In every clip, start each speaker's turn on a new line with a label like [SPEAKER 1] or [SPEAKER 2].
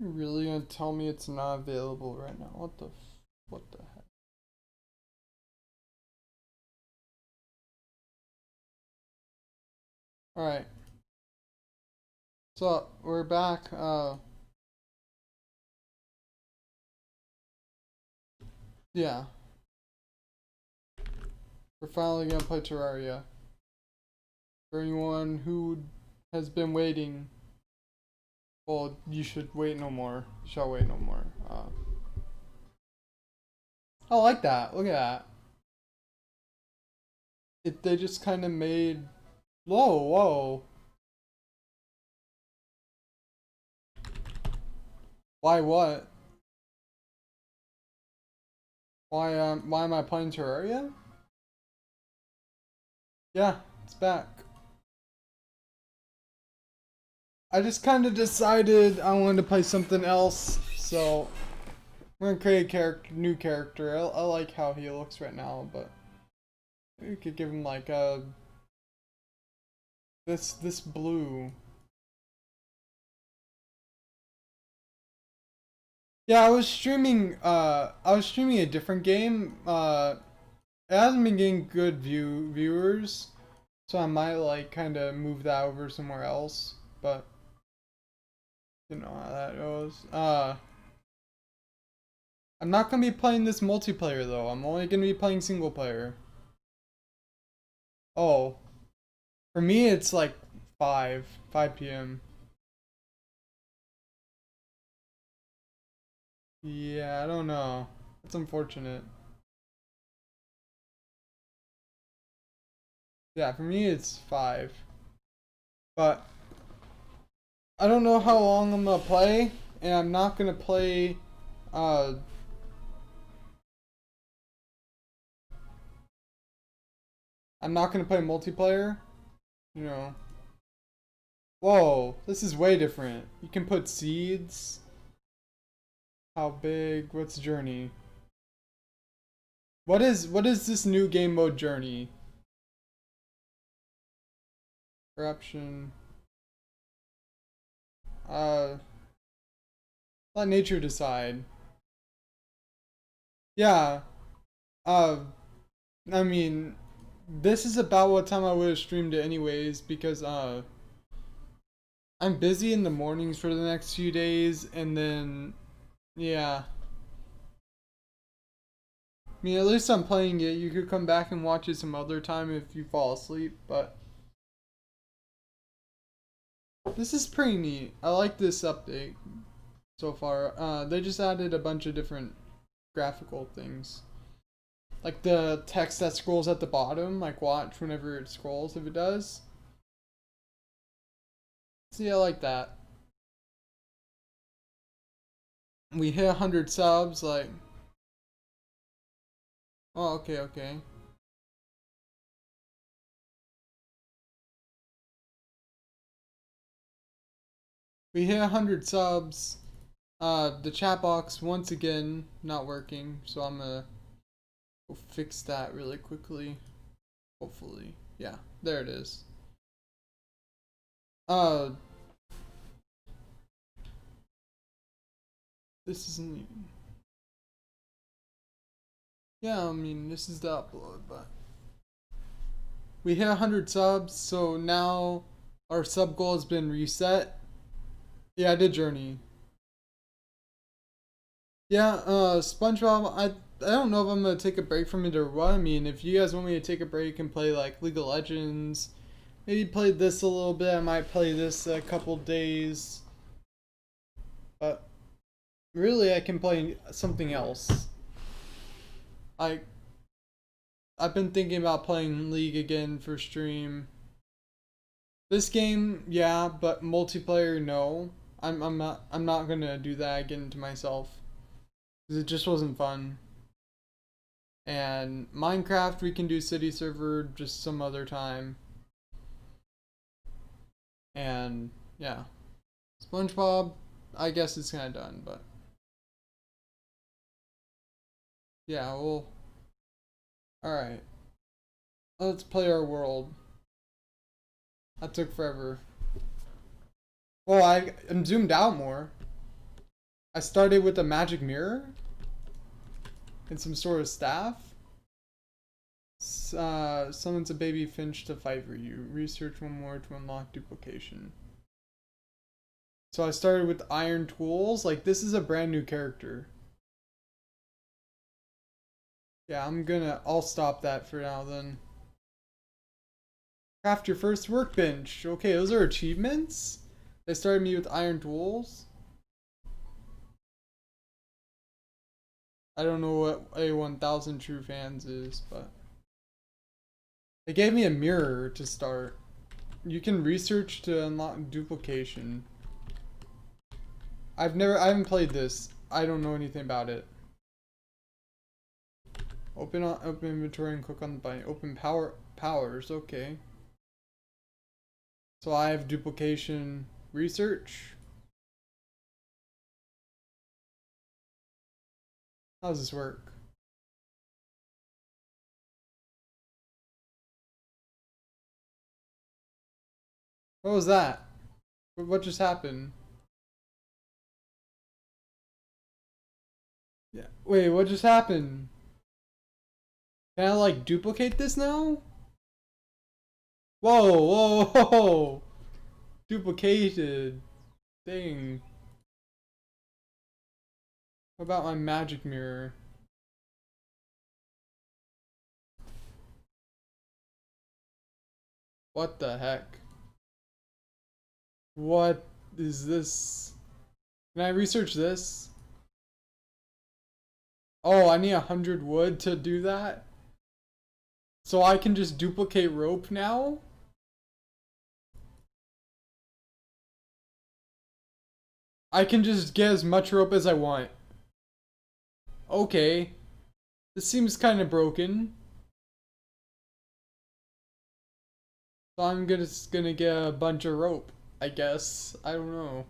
[SPEAKER 1] You really gonna tell me it's not available right now? What the heck? Alright. So we're back. Yeah. We're finally gonna play Terraria. For anyone who has been waiting, well, you should wait no more. You shall wait no more. I like that. Look at that. They just kind of made. Whoa, whoa. Why what? Why am I playing Terraria? Yeah, it's back. I just kind of decided I wanted to play something else, so I'm gonna create a new character. I like how he looks right now, but we could give him like a this blue. Yeah, I was streaming a different game. It hasn't been getting good viewers, so I might like kind of move that over somewhere else, but you know how that goes. I'm not gonna be playing this multiplayer though. I'm only gonna be playing single player. Oh, for me it's like 5 p.m. Yeah, I don't know. It's unfortunate. Yeah, for me it's 5. But I don't know how long I'm gonna play, and I'm not gonna play uh I'm not gonna play multiplayer, you know. Whoa, this is way different. You can put seeds. How big? What's journey? What is this new game mode journey? Corruption. Uh Let nature decide. Yeah. Uh I mean, this is about what time I would have streamed it anyways because I'm busy in the mornings for the next few days and then yeah. I mean, at least I'm playing it. You could come back and watch it some other time if you fall asleep, but this is pretty neat. I like this update so far. They just added a bunch of different graphical things. Like the text that scrolls at the bottom, like watch whenever it scrolls if it does. See, I like that. We hit 100 subs, like, oh, okay, okay. We hit 100 subs. The chat box once again not working, so I'm gonna go fix that really quickly. Hopefully, yeah, there it is. Uh, this isn't. Yeah, I mean this is the upload, but we hit 100 subs, so now our sub goal has been reset. Yeah, I did Journey. Yeah, SpongeBob, I don't know if I'm gonna take a break from it or what. I mean, if you guys want me to take a break and play like League of Legends, maybe play this a little bit. I might play this a couple days, but really, I can play something else. I I've been thinking about playing League again for stream. This game, yeah, but multiplayer, no. I'm not gonna do that again to myself because it just wasn't fun. And Minecraft, we can do city server just some other time. And yeah, SpongeBob, I guess it's kind of done, but yeah, well, all right. Let's play our world. That took forever. Well, I'm zoomed out more. I started with a magic mirror and some sort of staff. Summons a baby finch to fight for you. Research one more to unlock duplication. So I started with iron tools. Like, this is a brand new character. Yeah, I'll stop that for now then. Craft your first workbench. Okay, those are achievements? They started me with iron tools. I don't know what a 1000 true fans is, but they gave me a mirror to start. You can research to unlock duplication. I haven't played this. I don't know anything about it. Open inventory and click on the button. Open powers. Okay. So I have duplication research. How does this work? What was that? What just happened? Yeah. Wait, what just happened? Can I like duplicate this now? Whoa, whoa, whoa! Duplicated. Dang. What about my magic mirror? What the heck? What is this? Can I research this? Oh, I need 100 wood to do that? So I can just duplicate rope now? I can just get as much rope as I want. Okay. This seems kind of broken. So I'm just gonna get a bunch of rope, I guess. I don't know.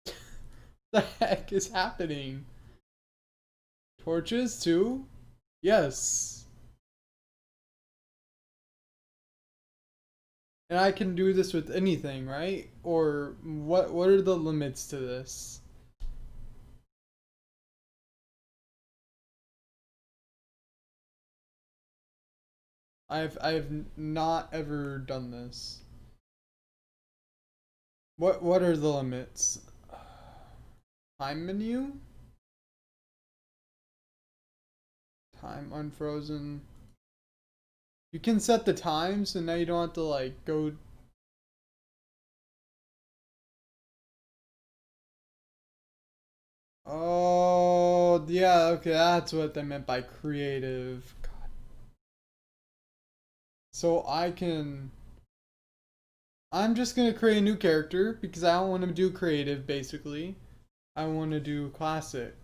[SPEAKER 1] What the heck is happening? Torches too? Yes. And I can do this with anything, right? Or what are the limits to this? I've not ever done this. What are the limits? Time menu? Time unfrozen. You can set the time, so now you don't have to like go. Oh, yeah, okay, that's what they meant by creative. God. So I'm just gonna create a new character because I don't want to do creative, basically. I want to do classic.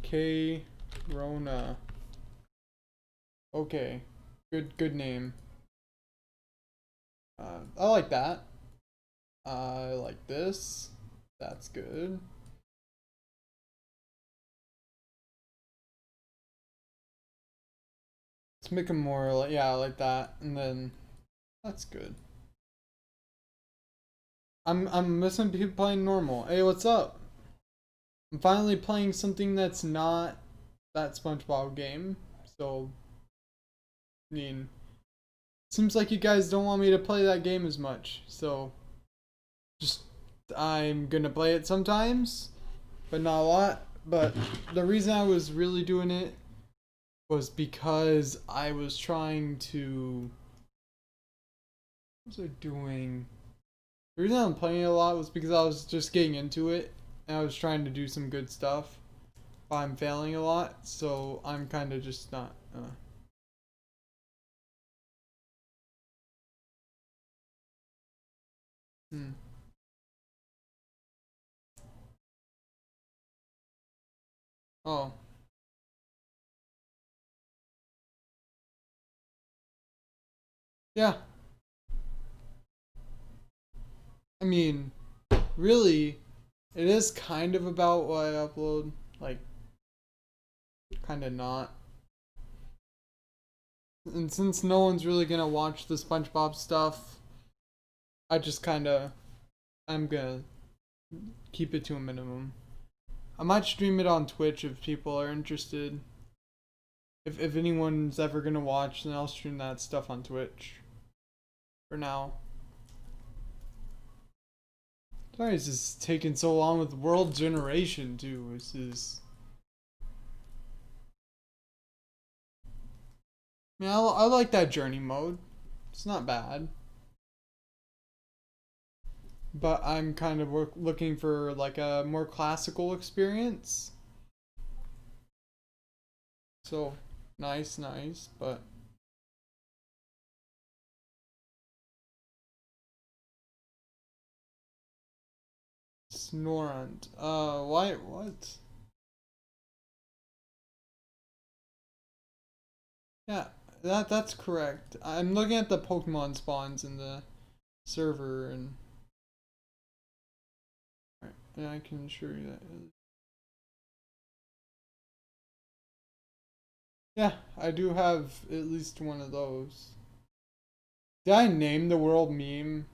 [SPEAKER 1] K Rona. Okay, good name. I like that. I like this. That's good. Let's make them more like, yeah, I like that, and then that's good. I'm missing people playing normal. Hey, what's up? I'm finally playing something that's not that SpongeBob game. So, I mean, seems like you guys don't want me to play that game as much. So, just I'm gonna play it sometimes, but not a lot. But the reason I was really doing it was because I was trying to. What was I doing? The reason I'm playing it a lot was because I was just getting into it and I was trying to do some good stuff. But I'm failing a lot, so I'm kind of just not. Hmm. Oh. Yeah. I mean, really, it is kind of about what I upload. Like, kind of not. And since no one's really gonna watch the SpongeBob stuff, I just kinda, I'm gonna keep it to a minimum. I might stream it on Twitch if people are interested. If anyone's ever gonna watch, then I'll stream that stuff on Twitch. For now. Sorry, this is taking so long with World Generation too. This is. Yeah, I like that journey mode. It's not bad. But I'm kind of looking for like a more classical experience. So, nice, but Snorant. Why? What? Yeah, that's correct. I'm looking at the Pokemon spawns in the server, and yeah, I can show you that. Yeah, I do have at least one of those. Did I name the world meme?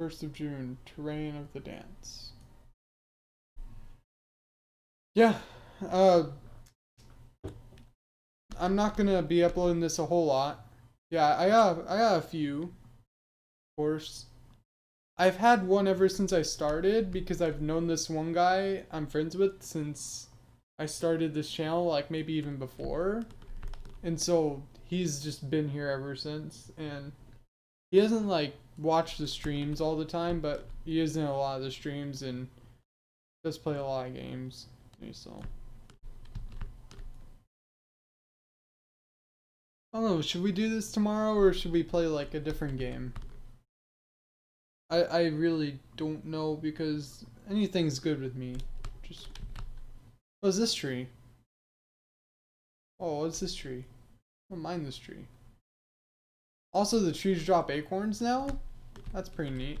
[SPEAKER 1] 1st of June, Terrain of the Dance. Yeah, I'm not gonna be uploading this a whole lot. Yeah, I got a few, of course. I've had one ever since I started because I've known this one guy I'm friends with since I started this channel, like maybe even before. And so he's just been here ever since, and he doesn't like watch the streams all the time, but he is in a lot of the streams and does play a lot of games. So I don't know, should we do this tomorrow or should we play like a different game? I really don't know because anything's good with me. Just what's this tree? Oh, what's this tree? I don't mind this tree. Also, the trees drop acorns now? That's pretty neat.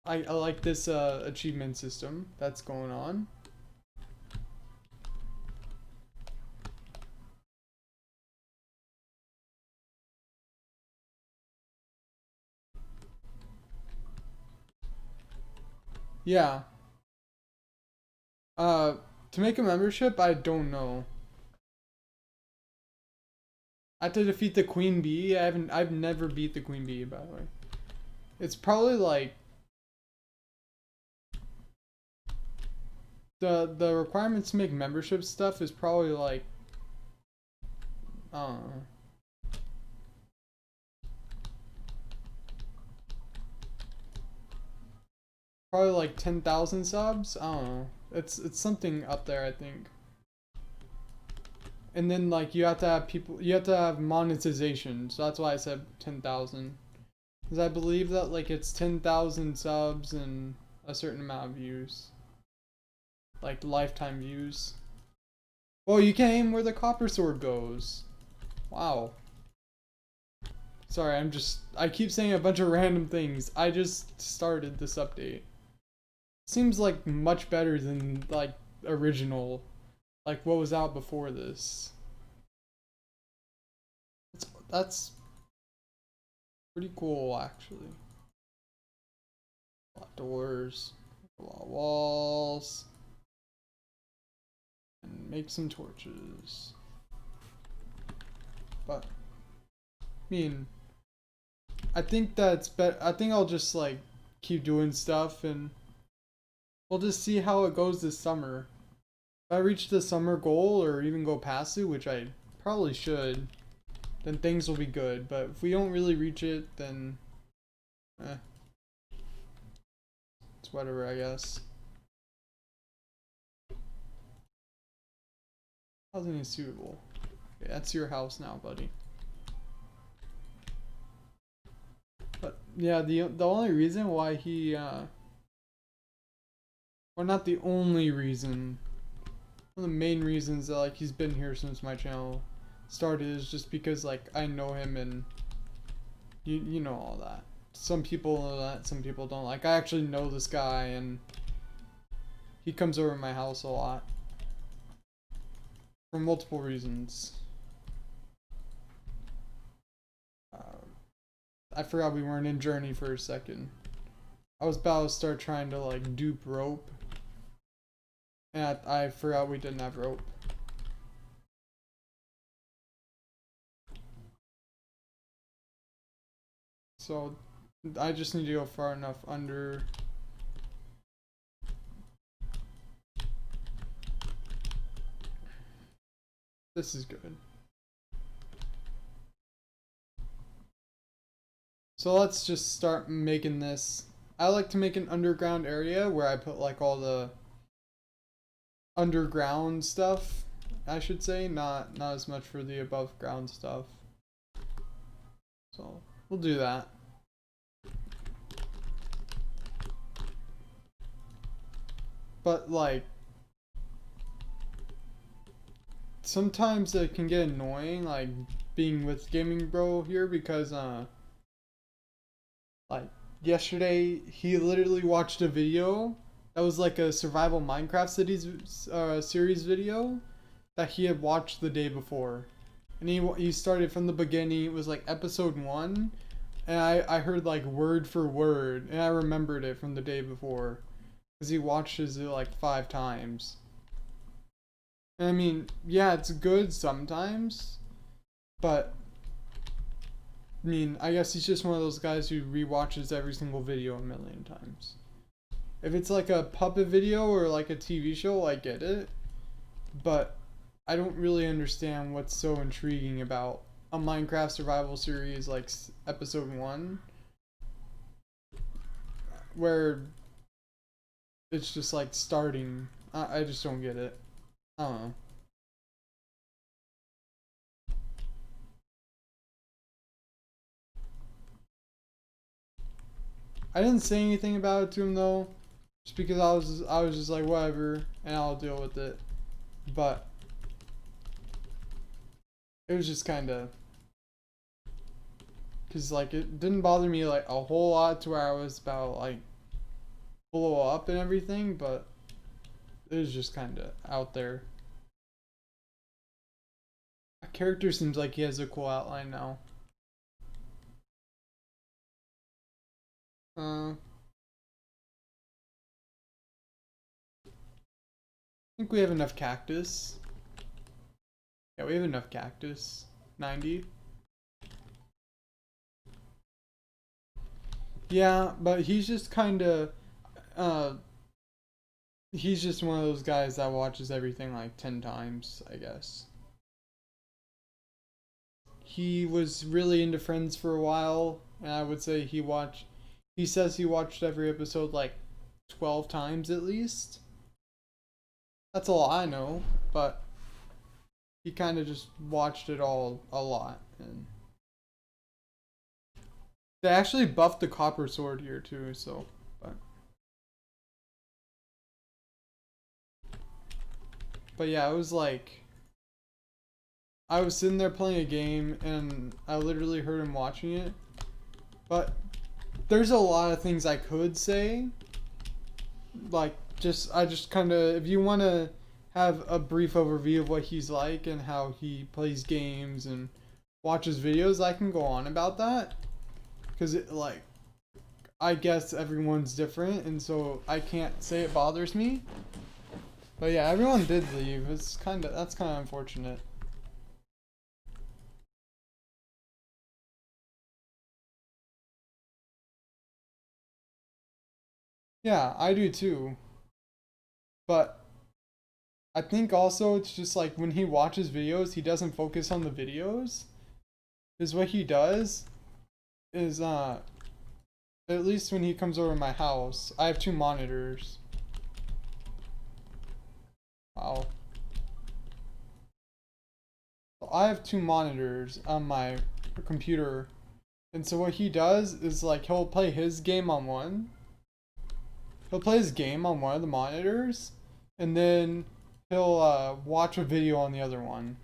[SPEAKER 1] I like this achievement system that's going on. Yeah. To make a membership, I don't know. I have to defeat the Queen Bee. I've never beat the Queen Bee, by the way. It's probably like the requirements to make membership stuff is probably like I don't know. Probably like 10,000 subs. I don't know. It's something up there, I think. And then like you have to have people, you have to have monetization. So that's why I said 10,000. Because I believe that like it's 10,000 subs and a certain amount of views. Like lifetime views. Oh, you can't aim where the copper sword goes. Wow. Sorry, I keep saying a bunch of random things. I just started this update. Seems like much better than like original, like what was out before this. That's pretty cool actually. A lot of doors, a lot of walls, and make some torches. But I mean, I think that's better. I think I'll just like keep doing stuff and we'll just see how it goes this summer. If I reach the summer goal or even go past it, which I probably should, then things will be good. But if we don't really reach it, then it's whatever, I guess. Housing is suitable. Okay, that's your house now, buddy. But yeah, the only reason why he or not the only reason, one of the main reasons that like he's been here since my channel started is just because like I know him and you know all that. Some people know that, some people don't. Like I actually know this guy and he comes over to my house a lot. for multiple reasons. I forgot we weren't in Journey for a second. I was about to start trying to like dupe rope, and I forgot we didn't have rope. So I just need to go far enough under. This is good. So let's just start making this. I like to make an underground area where I put like all the underground stuff, I should say, not as much for the above ground stuff. So we'll do that. But like sometimes it can get annoying like being with Gaming Bro here because like yesterday he literally watched a video that was like a survival Minecraft series video that he had watched the day before, and he started from the beginning. It was like episode 1, and I heard like word for word, and I remembered it from the day before because he watches it like 5 times. And I mean, yeah, it's good sometimes, but I mean, I guess he's just one of those guys who rewatches every single video a million times. If it's like a puppet video or like a TV show, I get it. But I don't really understand what's so intriguing about a Minecraft survival series like episode 1, where it's just like starting. I just don't get it. I don't know. I didn't say anything about it to him though, just because I was just like whatever, and I'll deal with it. But it was just kind of, cause like it didn't bother me like a whole lot to where I was about like blow up and everything, but it was just kind of out there. A character seems like he has a cool outline now. I think we have enough cactus. Yeah, we have enough cactus. 90. Yeah, but he's just kind of, he's just one of those guys that watches everything like 10 times, I guess. He was really into Friends for a while, and I would say he says he watched every episode like 12 times at least. That's all I know, but he kind of just watched it all a lot. And they actually buffed the copper sword here too, so but yeah, it was like I was sitting there playing a game and I literally heard him watching it. But there's a lot of things I could say. Like I just kind of, if you want to have a brief overview of what he's like and how he plays games and watches videos, I can go on about that. Because it like, I guess everyone's different, and so I can't say it bothers me. But yeah, everyone did leave. That's kind of unfortunate. Yeah, I do too. But I think also it's just like when he watches videos, he doesn't focus on the videos. Because what he does is at least when he comes over to my house, I have 2 monitors. Wow. So I have 2 monitors on my computer. And so what he does is like he'll play his game on one. He'll play his game on one of the monitors, and then he'll watch a video on the other one.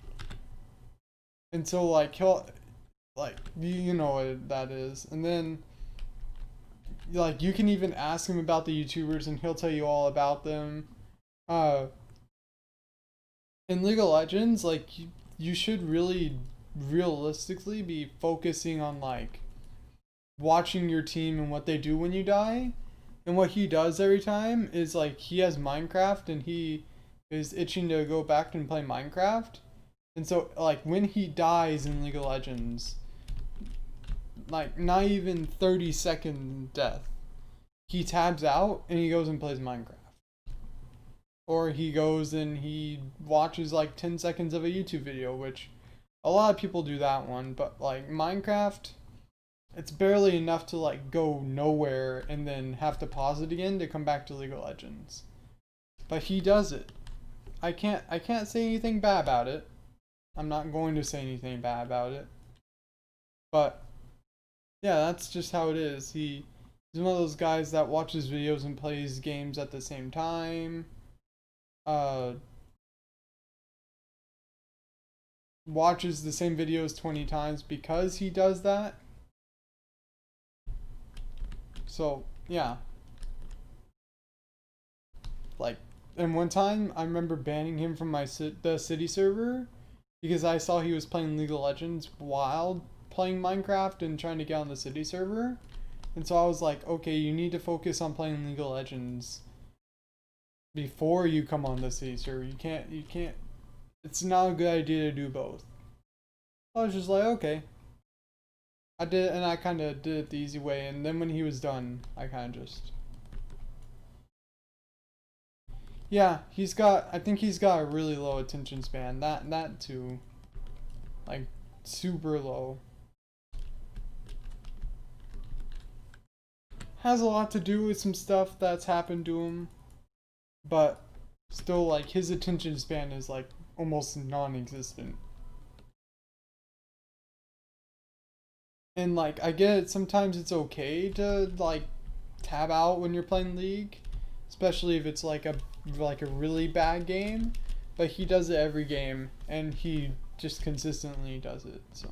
[SPEAKER 1] And so like he'll like you know what that is. And then like you can even ask him about the YouTubers and he'll tell you all about them. in League of Legends, like you should really realistically be focusing on like watching your team and what they do when you die. And what he does every time is like he has Minecraft and he is itching to go back and play Minecraft. And so like when he dies in League of Legends, like not even 30-second death, he tabs out and he goes and plays Minecraft. Or he goes and he watches like 10 seconds of a YouTube video, which a lot of people do that one, but like Minecraft, it's barely enough to like go nowhere and then have to pause it again to come back to League of Legends. But he does it. I can't say anything bad about it. I'm not going to say anything bad about it. But yeah, that's just how it is. He's one of those guys that watches videos and plays games at the same time. Uh Watches the same videos 20 times because he does that. So, yeah. Like, and one time I remember banning him from the city server because I saw he was playing League of Legends while playing Minecraft and trying to get on the city server. And so I was like, okay, you need to focus on playing League of Legends before you come on the city server. You can't, it's not a good idea to do both. I was just like, okay. I did, and I kind of did it the easy way, and then when he was done, I kind of just... Yeah, I think he's got a really low attention span. That too. Like, super low. Has a lot to do with some stuff that's happened to him, but still, like, his attention span is, like, almost non-existent. And, like, I get it, sometimes it's okay to, like, tab out when you're playing League, especially if it's, like, a really bad game, but he does it every game, and he just consistently does it, so...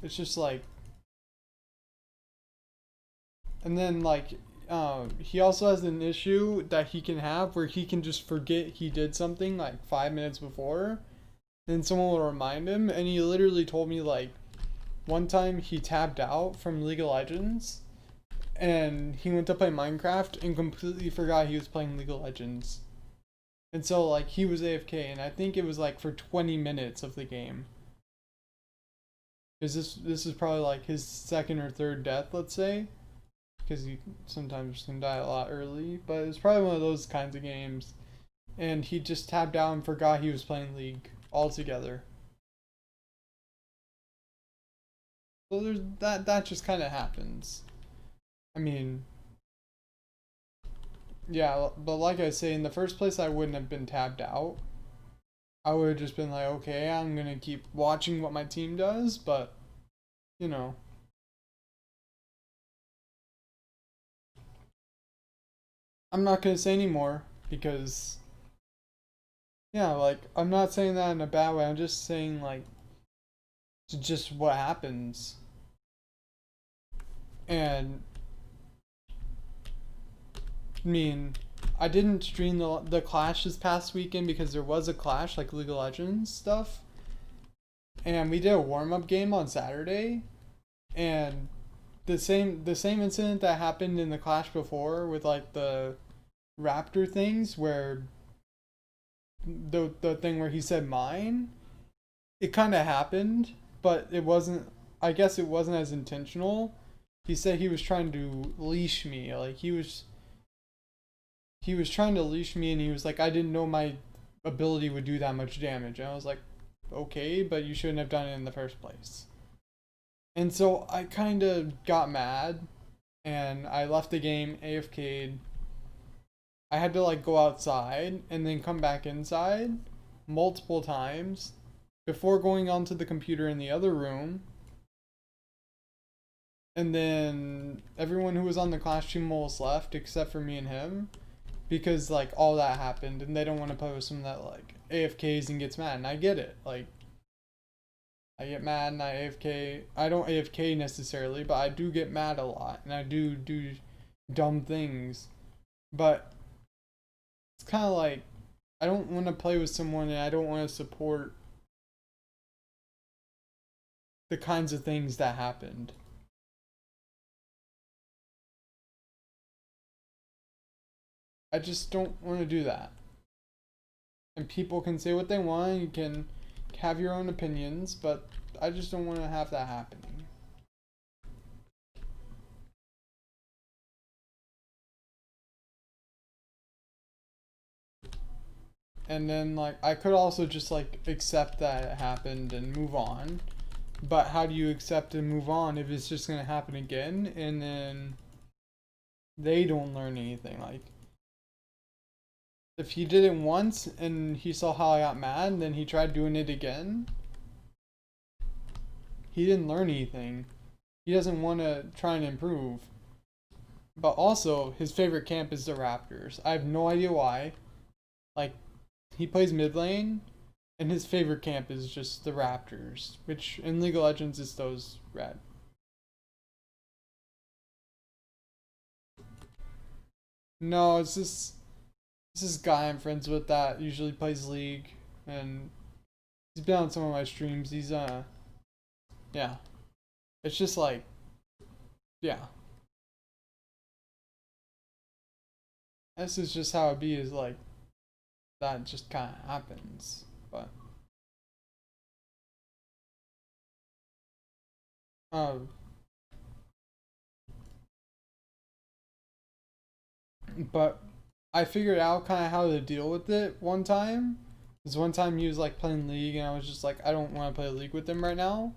[SPEAKER 1] It's just like... And then, like, he also has an issue that he can have where he can just forget he did something, like, 5 minutes before. Then someone will remind him, and he literally told me, like, one time he tabbed out from League of Legends, and he went to play Minecraft and completely forgot he was playing League of Legends. And so, like, he was AFK, and I think it was, like, for 20 minutes of the game. Because this is probably, like, his second or third death, let's say. Because he sometimes can die a lot early, but it's probably one of those kinds of games. And he just tabbed out and forgot he was playing League altogether. So there's that just kind of happens. I mean, yeah, but like I say, in the first place, I wouldn't have been tabbed out. I would have just been like, okay, I'm gonna keep watching what my team does, but, you know. I'm not gonna say anymore because, yeah, like, I'm not saying that in a bad way. I'm just saying, like, just what happens. And, I mean, I didn't stream the Clash this past weekend because there was a Clash, like League of Legends stuff. And we did a warm-up game on Saturday. And the same incident that happened in the Clash before with, like, the Raptor things where the thing where he said mine, it kind of happened, but it wasn't, I guess it wasn't as intentional. He said he was trying to leash me, like he was trying to leash me, and he was like, I didn't know my ability would do that much damage. And I was like, okay, but you shouldn't have done it in the first place. And so I kind of got mad, and I left the game, AFK'd. I had to, like, go outside and then come back inside multiple times before going onto the computer in the other room. And then everyone who was on the Clash team almost left except for me and him, because, like, all that happened, and they don't want to play with someone that, like, AFKs and gets mad. And I get it. Like, I get mad and I AFK. I don't AFK necessarily, but I do get mad a lot, and I do dumb things. But it's kind of like I don't want to play with someone and I don't want to support the kinds of things that happened. I just don't want to do that. And people can say what they want, you can have your own opinions, but I just don't want to have that happening. And then like I could also just like accept that it happened and move on. But how do you accept and move on if it's just gonna happen again and then they don't learn anything? Like if he did it once and he saw how I got mad and then he tried doing it again, he didn't learn anything. He doesn't want to try and improve. But also, his favorite camp is the Raptors. I have no idea why. Like, he plays mid lane, and his favorite camp is just the Raptors, which in League of Legends is those red. No, it's this guy I'm friends with that usually plays League, and he's been on some of my streams. Yeah. It's just like, yeah. This is just how it be. Is like that just kind of happens, but um, but I figured out kind of how to deal with it one time. Because one time he was like playing League, and I was just like, I don't want to play League with him right now.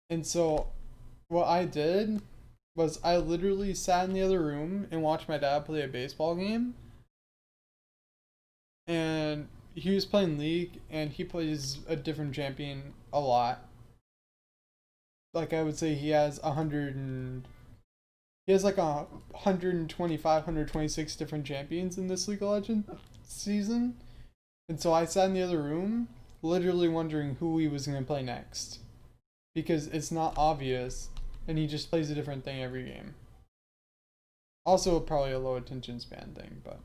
[SPEAKER 1] And so what I did was I literally sat in the other room and watched my dad play a baseball game. And he was playing League, and he plays a different champion a lot. Like I would say he has 100 and he has like 125, 126 different champions in this League of Legends season. And so I sat in the other room, literally wondering who he was going to play next. Because it's not obvious, and he just plays a different thing every game. Also, probably a low attention span thing, but.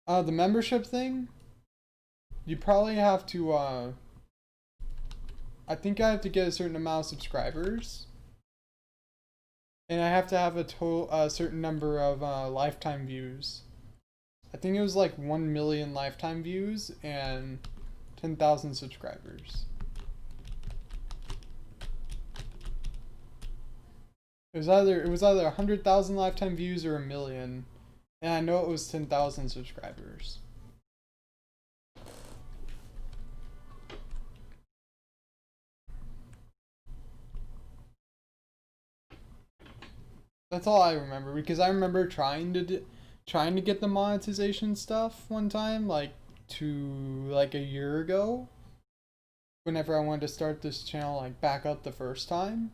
[SPEAKER 1] The membership thing, you probably have to, I think I have to get a certain amount of subscribers. And I have to have a certain number of lifetime views. I think it was like 1 million lifetime views and 10,000 subscribers. It was either 100,000 lifetime views or a million, and I know it was 10,000 subscribers. That's all I remember because I remember trying to get the monetization stuff one time, like a year ago. Whenever I wanted to start this channel, like back up the first time,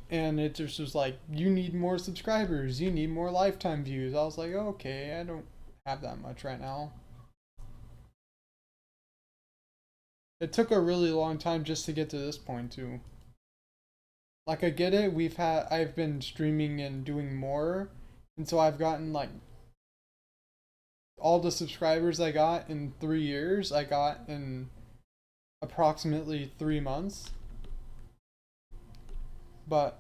[SPEAKER 1] and it just was like, you need more subscribers, you need more lifetime views. I was like, okay, I don't have that much right now. It took a really long time just to get to this point too. Like I get it, I've been streaming and doing more, and so I've gotten like all the subscribers I got in 3 years, I got in approximately 3 months. But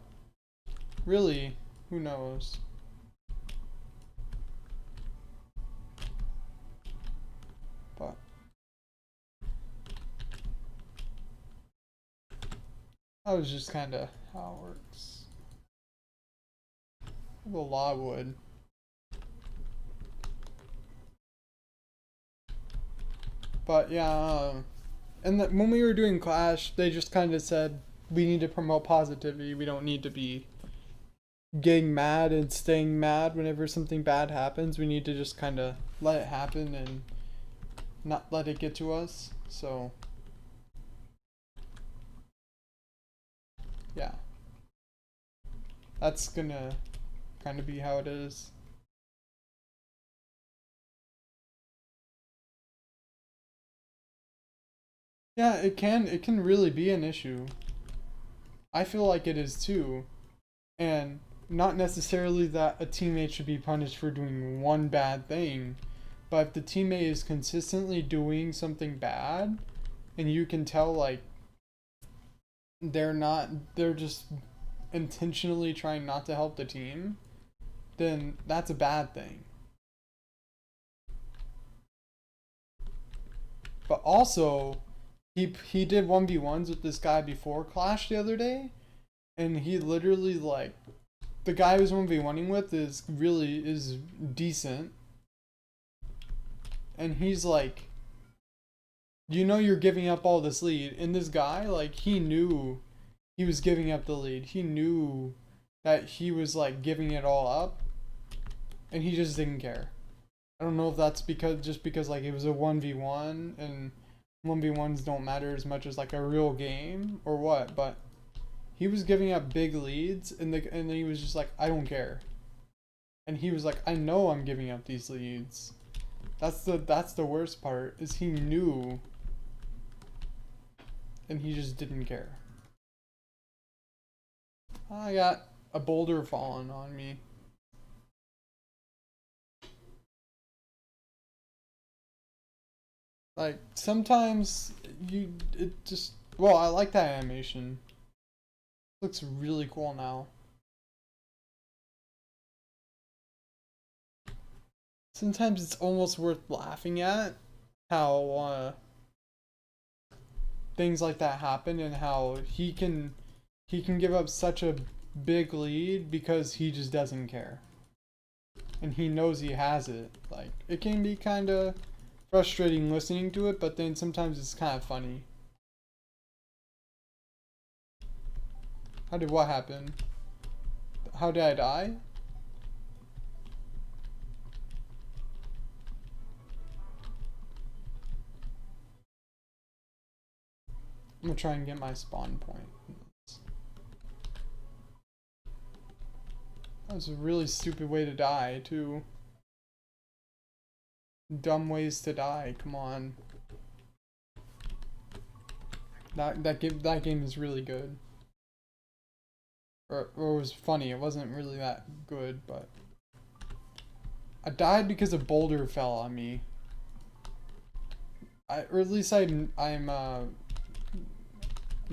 [SPEAKER 1] really, who knows? But that was just kind of how it works. The law would. But yeah, and when we were doing Clash, they just kind of said we need to promote positivity. We don't need to be getting mad and staying mad whenever something bad happens. We need to just kind of let it happen and not let it get to us. So yeah, that's gonna kind of be how it is. Yeah, it can really be an issue. I feel like it is too. And not necessarily that a teammate should be punished for doing one bad thing, but if the teammate is consistently doing something bad and you can tell like they're just intentionally trying not to help the team, then that's a bad thing. But also, he did 1v1s with this guy before Clash the other day, and he literally like the guy who's 1v1ing with is decent, and he's like, you know, you're giving up all this lead, and this guy like he knew he was giving up the lead. He knew that he was like giving it all up, and he just didn't care. I don't know if that's because like it was a 1v1 and 1v1s don't matter as much as like a real game or what, but he was giving up big leads and then he was just like, I don't care. And he was like, I know I'm giving up these leads. That's the worst part, is he knew and he just didn't care. I got a boulder falling on me. Like sometimes it just, well, I like that animation. Looks really cool now. Sometimes it's almost worth laughing at how things like that happen and how he can give up such a big lead because he just doesn't care. And he knows he has it. Like it can be kind of frustrating listening to it, but then sometimes it's kind of funny. What happen? How did I die? I'm gonna try and get my spawn point. That was a really stupid way to die, too. Dumb ways to die, come on. That game is really good. Or it was funny, it wasn't really that good, but I died because a boulder fell on me. Or at least I'm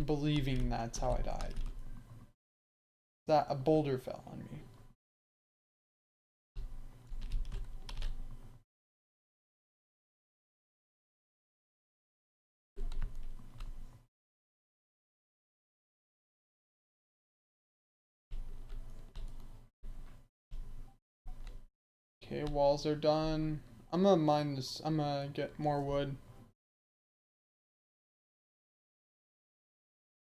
[SPEAKER 1] believing that's how I died. That a boulder fell on me. Okay, walls are done. I'm gonna mine this. I'm gonna get more wood.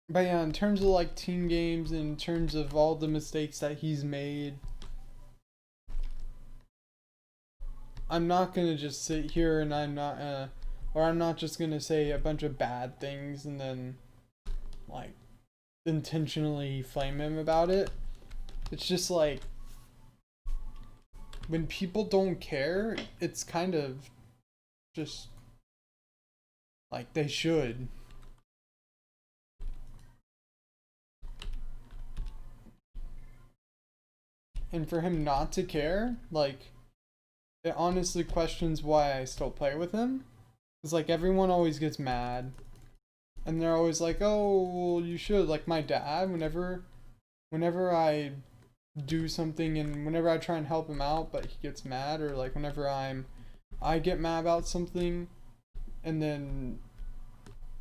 [SPEAKER 1] But yeah, in terms of like team games, in terms of all the mistakes that he's made, I'm not gonna just sit here and I'm not just gonna say a bunch of bad things and then like intentionally flame him about it. It's just like when people don't care, it's kind of just like they should. And for him not to care, like, it honestly questions why I still play with him. It's like everyone always gets mad. And they're always like, oh, well, you should. Like my dad, whenever I do something and whenever I try and help him out, but he gets mad, or like whenever I get mad about something and then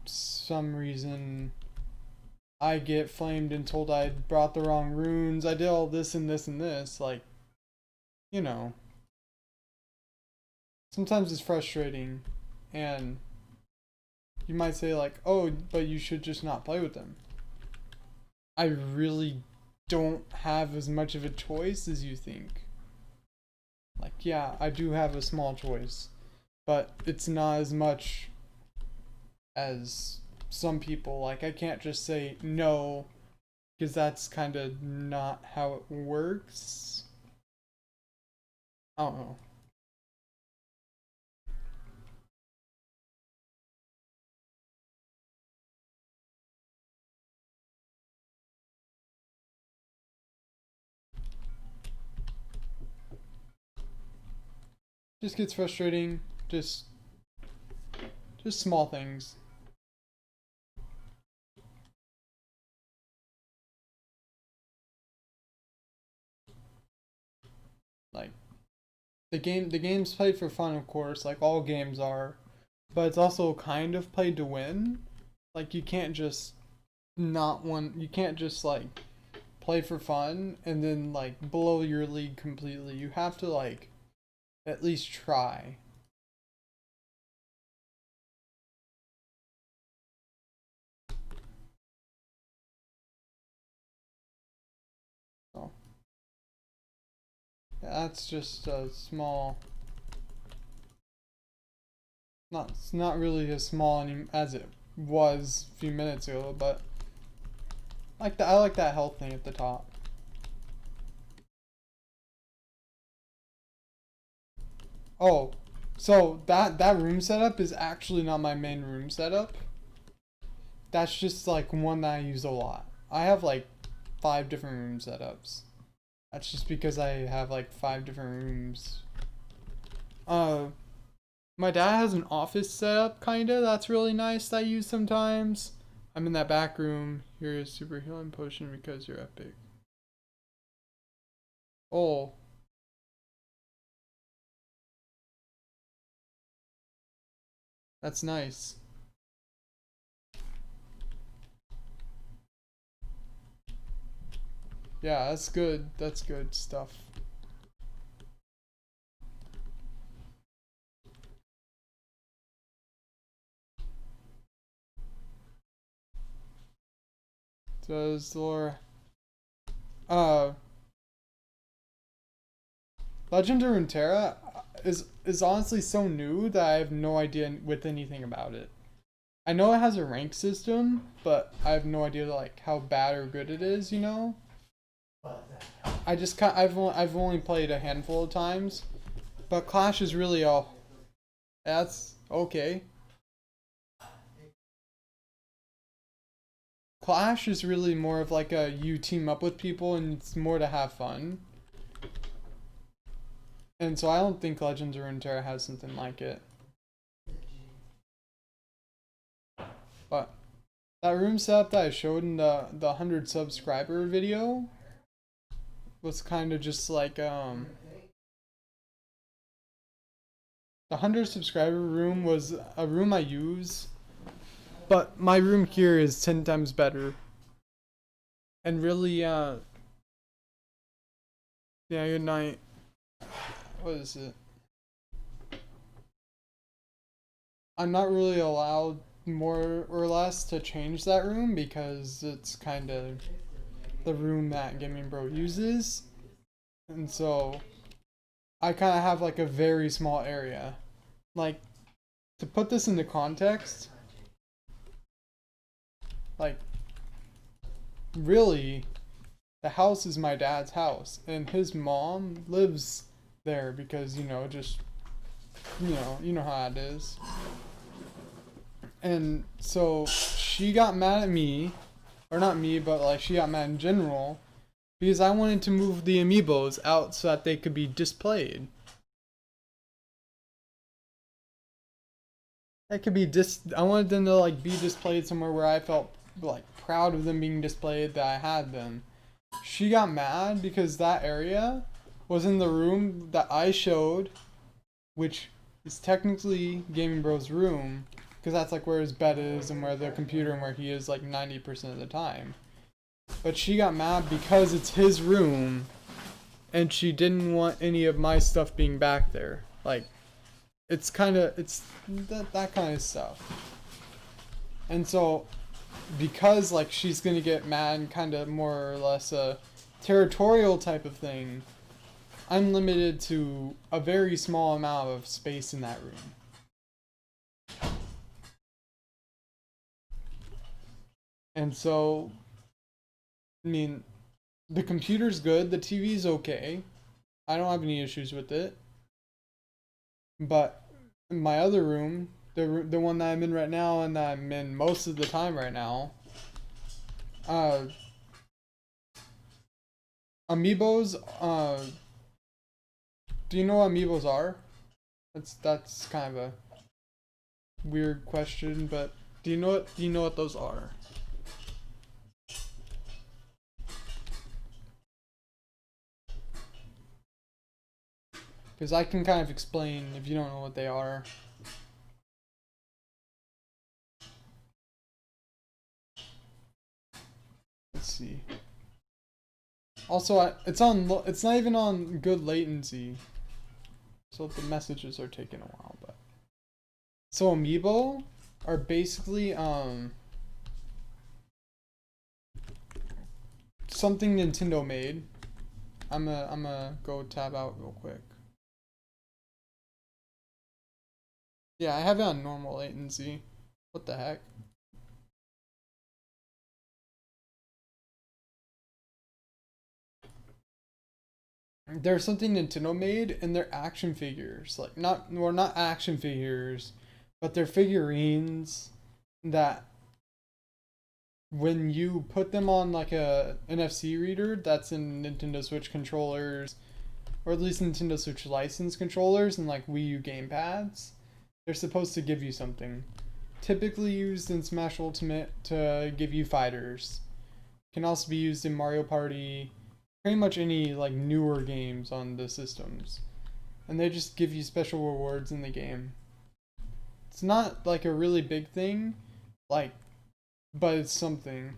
[SPEAKER 1] some reason I get flamed and told I brought the wrong runes, I did all this and this and this, like, you know, sometimes it's frustrating and you might say like, oh, but you should just not play with them. I really don't have as much of a choice as you think. Like, yeah, I do have a small choice, but it's not as much as some people. Like, I can't just say no, because that's kind of not how it works. I don't know. Just gets frustrating. Just small things. Like the game's played for fun, of course, like all games are, but it's also kind of played to win. Like you can't just you can't just like play for fun and then like blow your league completely. You have to like at least try. So yeah, that's just a small. It's not really as small as it was a few minutes ago, but I like that health thing at the top. Oh, so that room setup is actually not my main room setup. That's just like one that I use a lot. I have like 5 different room setups. That's just because I have like 5 different rooms. My dad has an office setup kinda that's really nice that I use sometimes. I'm in that back room. Here's super healing potion because you're epic. Oh. That's nice. Yeah, that's good. That's good stuff. Does lore uh Legend of Runeterra is honestly so new that I have no idea with anything about it. I know it has a rank system, but I have no idea like how bad or good it is, you know? I've only played a handful of times, but Clash is really all that's okay. Clash is really more of like a you team up with people and it's more to have fun. And so I don't think Legends of Runeterra has something like it. But that room setup that I showed in the 100 subscriber video was kind of just like the 100 subscriber room was a room I use, but my room here is 10 times better. And really yeah, good night. What is it? I'm not really allowed more or less to change that room because it's kind of the room that Gaming Bro uses. And so I kind of have like a very small area. Like to put this into context, like really the house is my dad's house and his mom lives there because just you know how it is. And so she got mad at me, or not me, but like she got mad in general because I wanted to move the amiibos out so that they could be displayed. I wanted them to like be displayed somewhere where I felt like proud of them being displayed, that I had them. She got mad because that area was in the room that I showed, which is technically Gaming Bro's room, because that's like where his bed is and where the computer and where he is like 90% of the time. But she got mad because it's his room and she didn't want any of my stuff being back there. Like it's that kind of stuff. And so because like she's going to get mad and kind of more or less a territorial type of thing, I'm limited to a very small amount of space in that room. And so, I mean, the computer's good, the TV's okay. I don't have any issues with it. But my other room, the one that I'm in right now and that I'm in most of the time right now, amiibos, do you know what amiibos are? That's kind of a weird question, but do you know what those are? Because I can kind of explain if you don't know what they are. Let's see. Also, it's not even on good latency, so the messages are taking a while. But so amiibo are basically something Nintendo made. I'm gonna go tab out real quick. Yeah, I have it on normal latency. What the heck? There's something Nintendo made, and they're action figures. Like not action figures, but they're figurines that when you put them on like a NFC reader that's in Nintendo Switch controllers, or at least Nintendo Switch licensed controllers and like Wii U gamepads, they're supposed to give you something. Typically used in Smash Ultimate to give you fighters. Can also be used in Mario Party, pretty much any like newer games on the systems. And they just give you special rewards in the game. It's not like a really big thing, like, but it's something.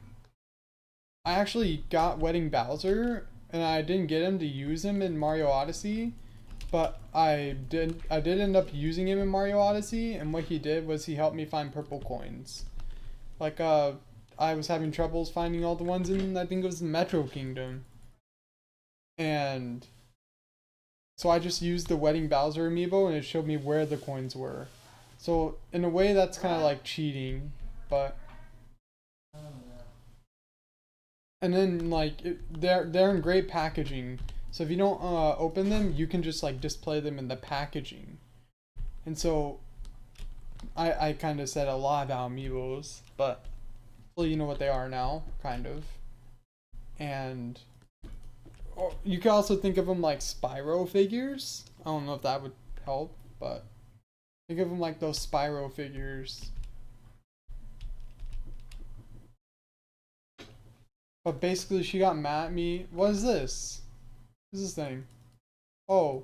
[SPEAKER 1] I actually got Wedding Bowser, and I didn't get him to use him in Mario Odyssey, but I did end up using him in Mario Odyssey, and what he did was he helped me find purple coins. Like I was having troubles finding all the ones in, I think it was the Metro Kingdom. And so I just used the Wedding Bowser amiibo and it showed me where the coins were. So in a way that's kind of like cheating, but and then like they're in great packaging. So if you don't open them, you can just like display them in the packaging. And so I kind of said a lot about amiibos, but well, you know what they are now, kind of. And you can also think of them like Spyro figures. I don't know if that would help, but think of them like those Spyro figures. But basically, she got mad at me. What is this? What is this thing? Oh.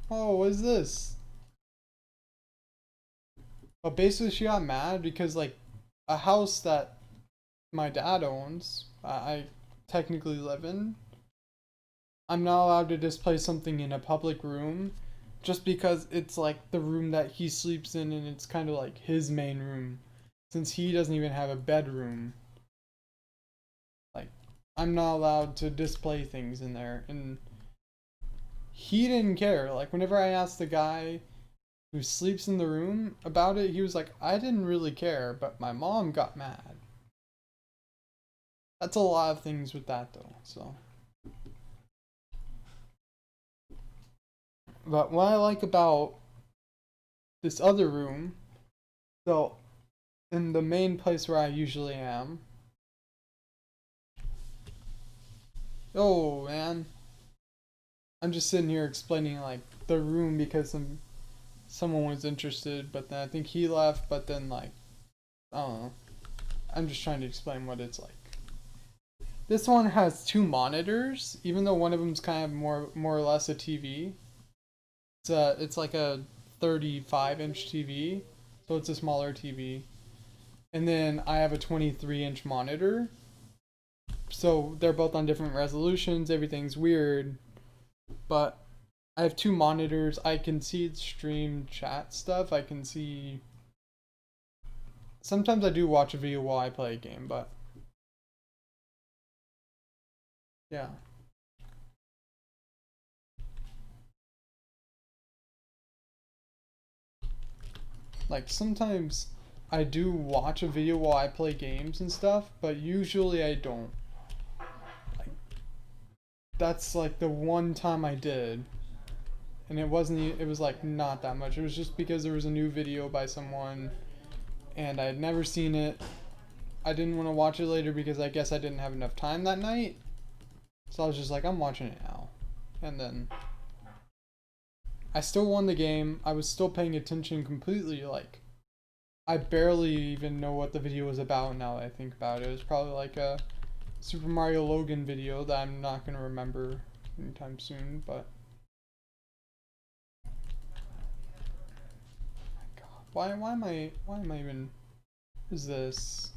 [SPEAKER 1] Oh, what is this? But basically, she got mad because, like, a house that my dad owns, I technically live in, I'm not allowed to display something in a public room just because it's like the room that he sleeps in and it's kind of like his main room since he doesn't even have a bedroom. Like, I'm not allowed to display things in there, and he didn't care. Like, whenever I asked the guy who sleeps in the room about it, he was like, I didn't really care, but my mom got mad. That's a lot of things with that though, so. But what I like about this other room, so in the main place where I usually am. Oh man, I'm just sitting here explaining like the room because someone was interested, but then I think he left. But then like, I don't know. I'm just trying to explain what it's like. This one has two monitors, even though one of them's kind of more or less a TV. It's like a 35-inch TV, so it's a smaller TV. And then I have a 23-inch monitor. So they're both on different resolutions, everything's weird. But I have two monitors. I can see stream chat stuff. I can see. Sometimes I do watch a video while I play a game, but yeah. Like sometimes I do watch a video while I play games and stuff, but usually I don't. Like that's like the one time I did. And it was like not that much. It was just because there was a new video by someone and I had never seen it. I didn't want to watch it later because I guess I didn't have enough time that night. So I was just like, I'm watching it now. And then I still won the game. I was still paying attention completely. Like, I barely even know what the video was about now that I think about it. It was probably like a Super Mario Logan video that I'm not going to remember anytime soon, but... My God. Why am I even... What is this?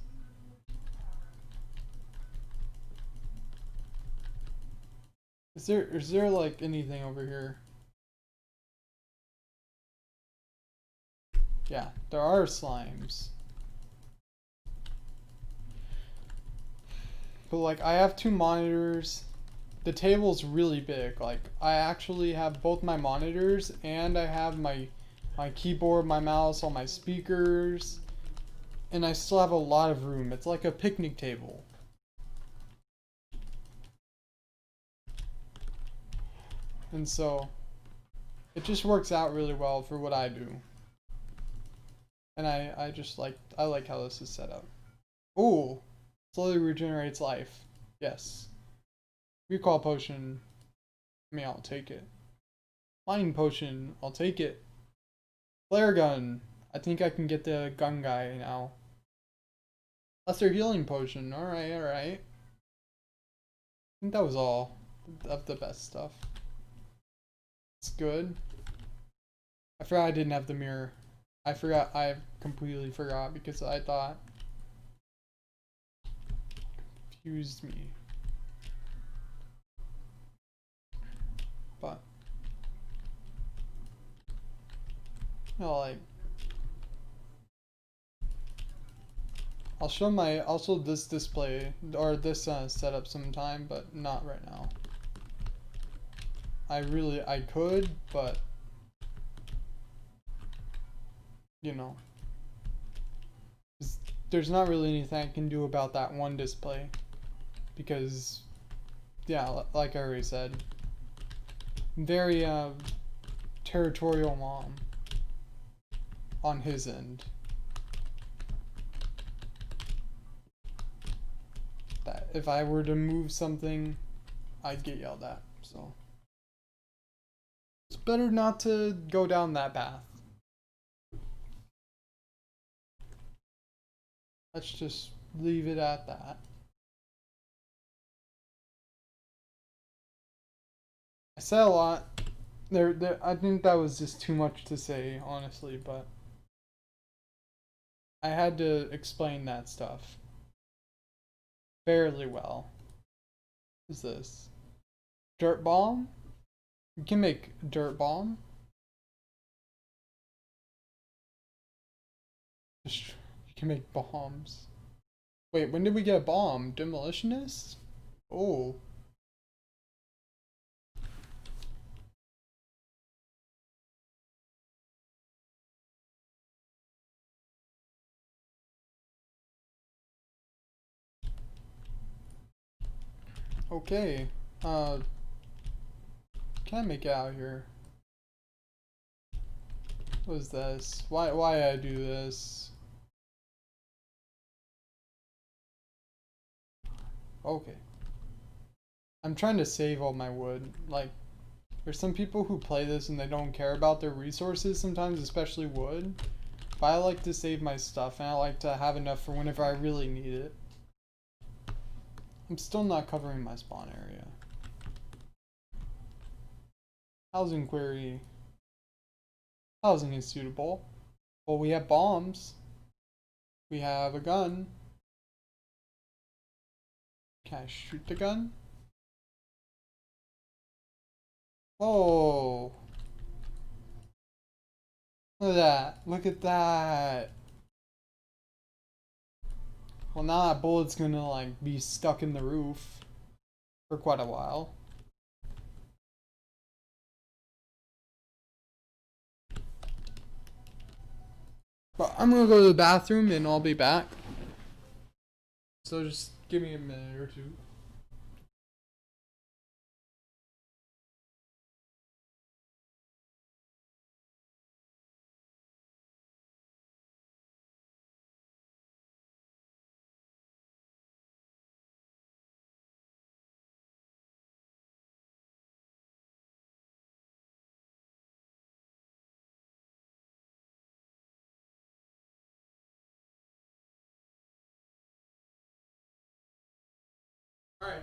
[SPEAKER 1] Is there like anything over here? Yeah, there are slimes. But like I have two monitors. The table's really big. Like I actually have both my monitors and I have my keyboard, my mouse, all my speakers, and I still have a lot of room. It's like a picnic table. And so it just works out really well for what I do. And I just like I like how this is set up. Ooh, slowly regenerates life. Yes. Recall potion. I mean, I'll take it. Flying potion. I'll take it. Flare gun. I think I can get the gun guy now. Lesser healing potion. Alright, alright. I think that was all of the best stuff. It's good. I forgot I didn't have the mirror. I completely forgot because I thought... Confused me. But... You know, like... I'll show this display, or this setup sometime, but not right now. I could, but... You know. There's not really anything I can do about that one display. Because, yeah, like I already said, very territorial mom on his end. That if I were to move something, I'd get yelled at. So it's better not to go down that path. Let's just leave it at that. I said a lot. I think that was just too much to say, honestly, but I had to explain that stuff fairly well. What is this? Dirt bomb? You can make dirt bomb. You can make bombs. Wait, when did we get a bomb? Demolitionist? Oh. Okay. Can I make it out here? What is this? Why I do this? Okay. I'm trying to save all my wood. Like, there's some people who play this and they don't care about their resources sometimes, especially wood. But I like to save my stuff and I like to have enough for whenever I really need it. I'm still not covering my spawn area. Housing query. Housing is suitable. Well, we have bombs. We have a gun. Can I shoot the gun? Oh. Look at that. Look at that. Well, now that bullet's gonna, like, be stuck in the roof for quite a while. But I'm gonna go to the bathroom and I'll be back. So just give me a minute or two. Alright.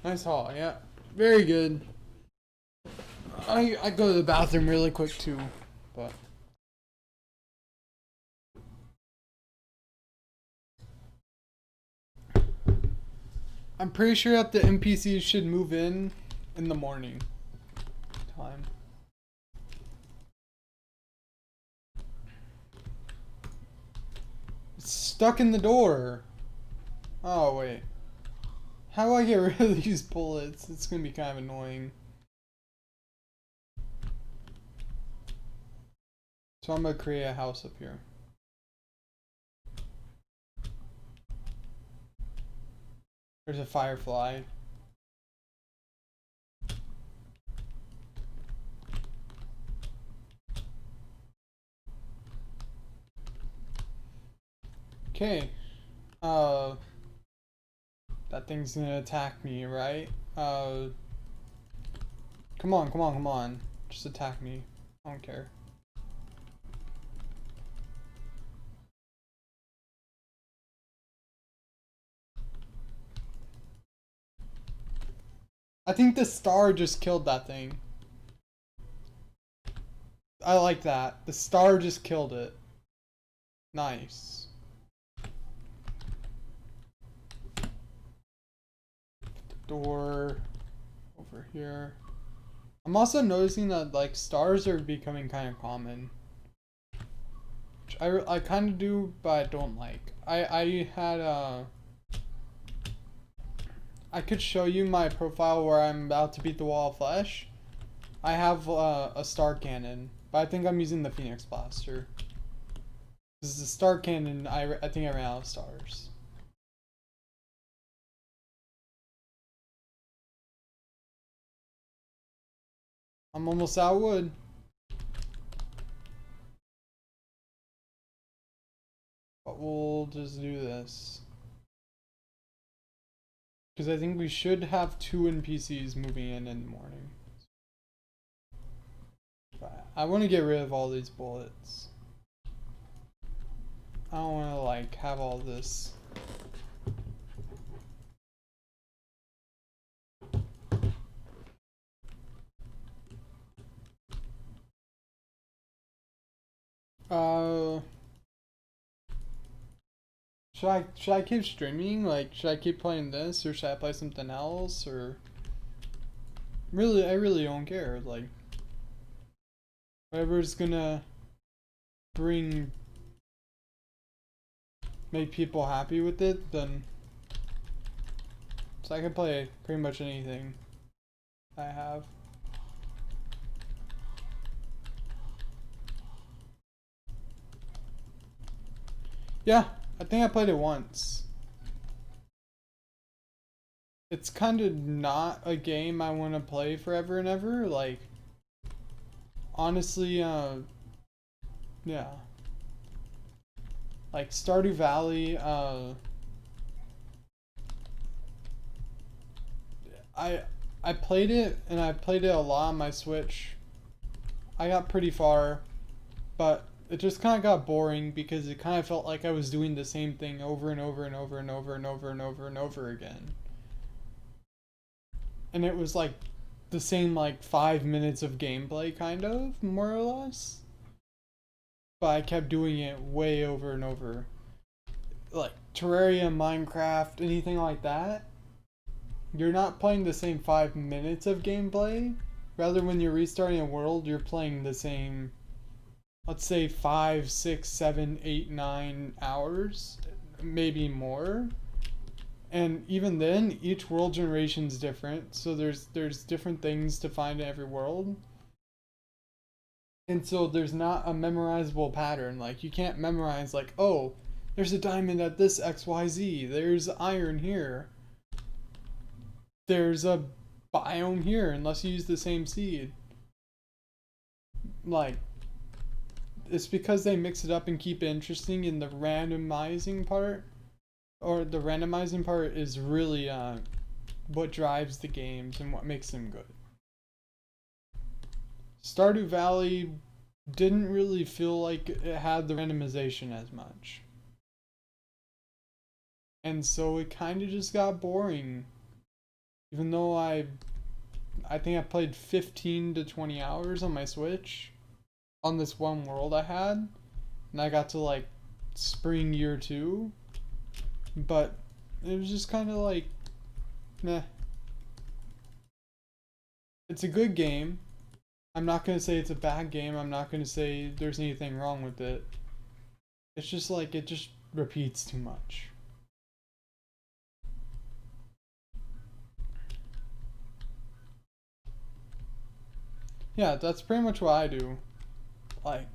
[SPEAKER 1] Nice haul, yeah. Very good. I go to the bathroom really quick too, but I'm pretty sure that the NPCs should move in the morning time. It's stuck in the door. Oh wait. How do I get rid of these bullets? It's gonna be kind of annoying. So I'm gonna create a house up here. There's a firefly. Okay. That thing's gonna attack me, right? Come on, come on, come on. Just attack me. I don't care. I think the star just killed that thing. I like that. The star just killed it. Nice. Door over here. I'm also noticing that like stars are becoming kind of common. Which I kind of do, but I don't like. I had I could show you my profile where I'm about to beat the wall of flesh. I have a star cannon, but I think I'm using the Phoenix Blaster. This is a star cannon. I think I ran out of stars. I'm almost out of wood. But we'll just do this. Because I think we should have 2 NPCs moving in the morning. But I want to get rid of all these bullets. I don't want to like have all this. Should I keep streaming? Like, should I keep playing this, or should I play something else, or really, I really don't care. Like, whatever's gonna make people happy with it, then so I can play pretty much anything I have. Yeah, I think I played it once. It's kind of not a game I want to play forever and ever. Like, honestly, yeah. Like Stardew Valley, I played it, and I played it a lot on my Switch. I got pretty far, but it just kind of got boring because it kind of felt like I was doing the same thing over and over and over and over and over and over and over again. And it was like the same like 5 minutes of gameplay, kind of, more or less. But I kept doing it way over and over. Like Terraria, Minecraft, anything like that. You're not playing the same 5 minutes of gameplay. Rather, when you're restarting a world, you're playing the same, let's say 5, 6, 7, 8, 9 hours, maybe more. And even then, each world generation is different, so there's different things to find in every world. And so there's not a memorizable pattern. Like, you can't memorize like, oh, there's a diamond at this XYZ, there's iron here, there's a biome here, unless you use the same seed. Like, it's because they mix it up and keep it interesting in the randomizing part. Or the randomizing part is really what drives the games and what makes them good. Stardew Valley didn't really feel like it had the randomization as much. And so it kind of just got boring. Even though I think I played 15 to 20 hours on my Switch on this one world I had, and I got to like spring year 2, but it was just kind of like, meh. It's a good game. I'm not gonna say it's a bad game. I'm not gonna say there's anything wrong with it. It's just like it just repeats too much. Yeah, that's pretty much what I do. Like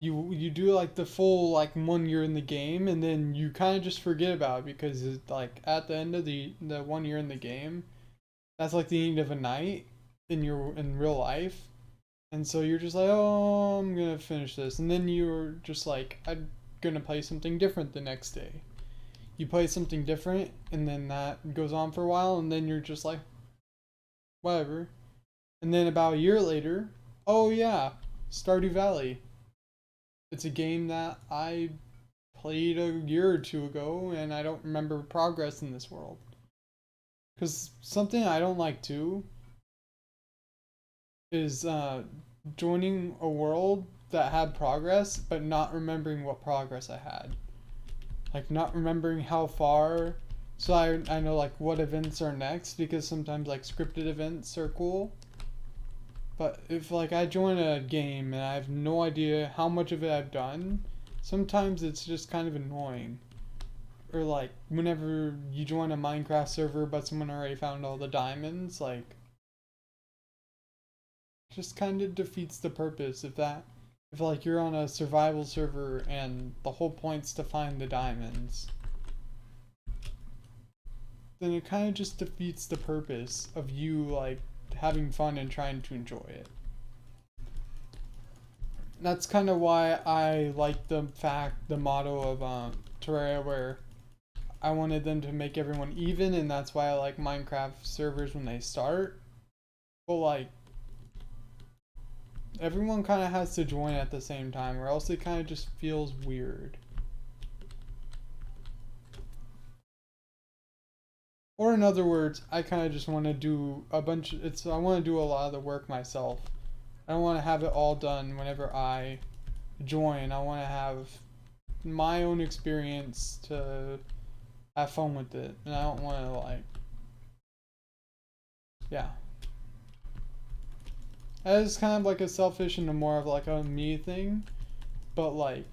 [SPEAKER 1] you do like the full like 1 year in the game, and then you kind of just forget about it because it's like at the end of the 1 year in the game, that's like the end of a night in real life. And so you're just like, oh, I'm gonna finish this, and then you're just like, I'm gonna play something different the next day. You play something different, and then that goes on for a while, and then you're just like, whatever. And then about a year later, oh yeah, Stardew Valley. It's a game that I played a year or two ago, and I don't remember progress in this world. Because something I don't like too is joining a world that had progress, but not remembering what progress I had. Like, not remembering how far. So I know, like, what events are next, because sometimes, like, scripted events are cool. But if, like, I join a game and I have no idea how much of it I've done, sometimes it's just kind of annoying. Or, like, whenever you join a Minecraft server but someone already found all the diamonds, like, just kind of defeats the purpose if like you're on a survival server and the whole point's to find the diamonds, then it kind of just defeats the purpose of you like having fun and trying to enjoy it. That's kind of why I like the motto of Terraria, where I wanted them to make everyone even, and that's why I like Minecraft servers when they start. But like everyone kind of has to join at the same time, or else it kind of just feels weird. Or in other words, I kind of just want to do I want to do a lot of the work myself. I don't want to have it all done whenever I join. I want to have my own experience to have fun with it. And I don't want to like, yeah. That is kind of like a selfish and a more of like a me thing. But like,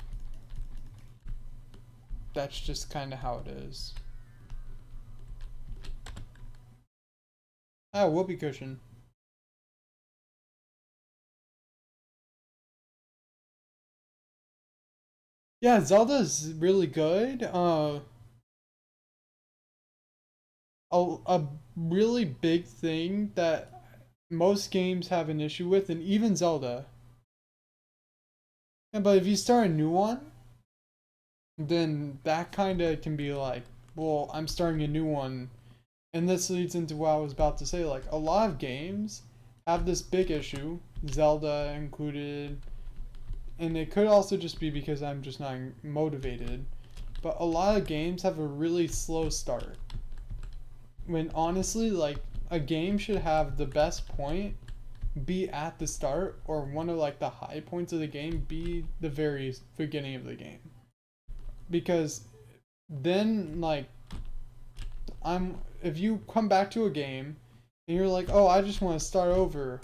[SPEAKER 1] that's just kind of how it is. Ah, whoopee cushion. Yeah, Zelda's really good. A really big thing that most games have an issue with, and even Zelda. Yeah, but if you start a new one, then that kind of can be like, well, I'm starting a new one. And this leads into what I was about to say. Like, a lot of games have this big issue, Zelda included, and it could also just be because I'm just not motivated. But a lot of games have a really slow start. When honestly, like, a game should have the best point be at the start, or one of like the high points of the game be the very beginning of the game. Because then like if you come back to a game and you're like, oh, I just want to start over,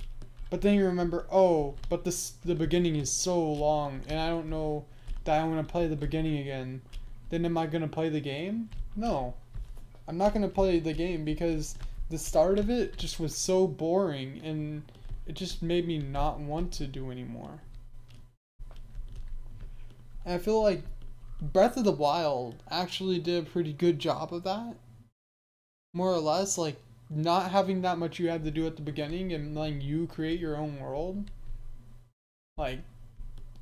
[SPEAKER 1] but then you remember, oh, but the beginning is so long and I don't know that I want to play the beginning again, then am I gonna play the game? No, I'm not gonna play the game, because the start of it just was so boring and it just made me not want to do anymore. And I feel like Breath of the Wild actually did a pretty good job of that. More or less, like, not having that much you had to do at the beginning and letting you create your own world. Like,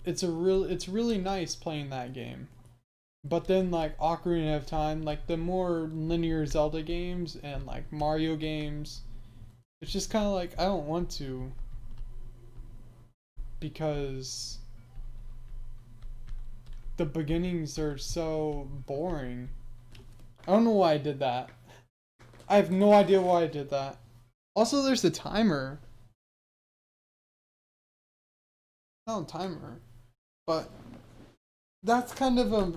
[SPEAKER 1] it's really nice playing that game. But then like Ocarina of Time, like the more linear Zelda games and like Mario games, it's just kind of like I don't want to, because the beginnings are so boring. I don't know why I did that. I have no idea why I did that. Also, there's a timer. Not a timer. But that's kind of a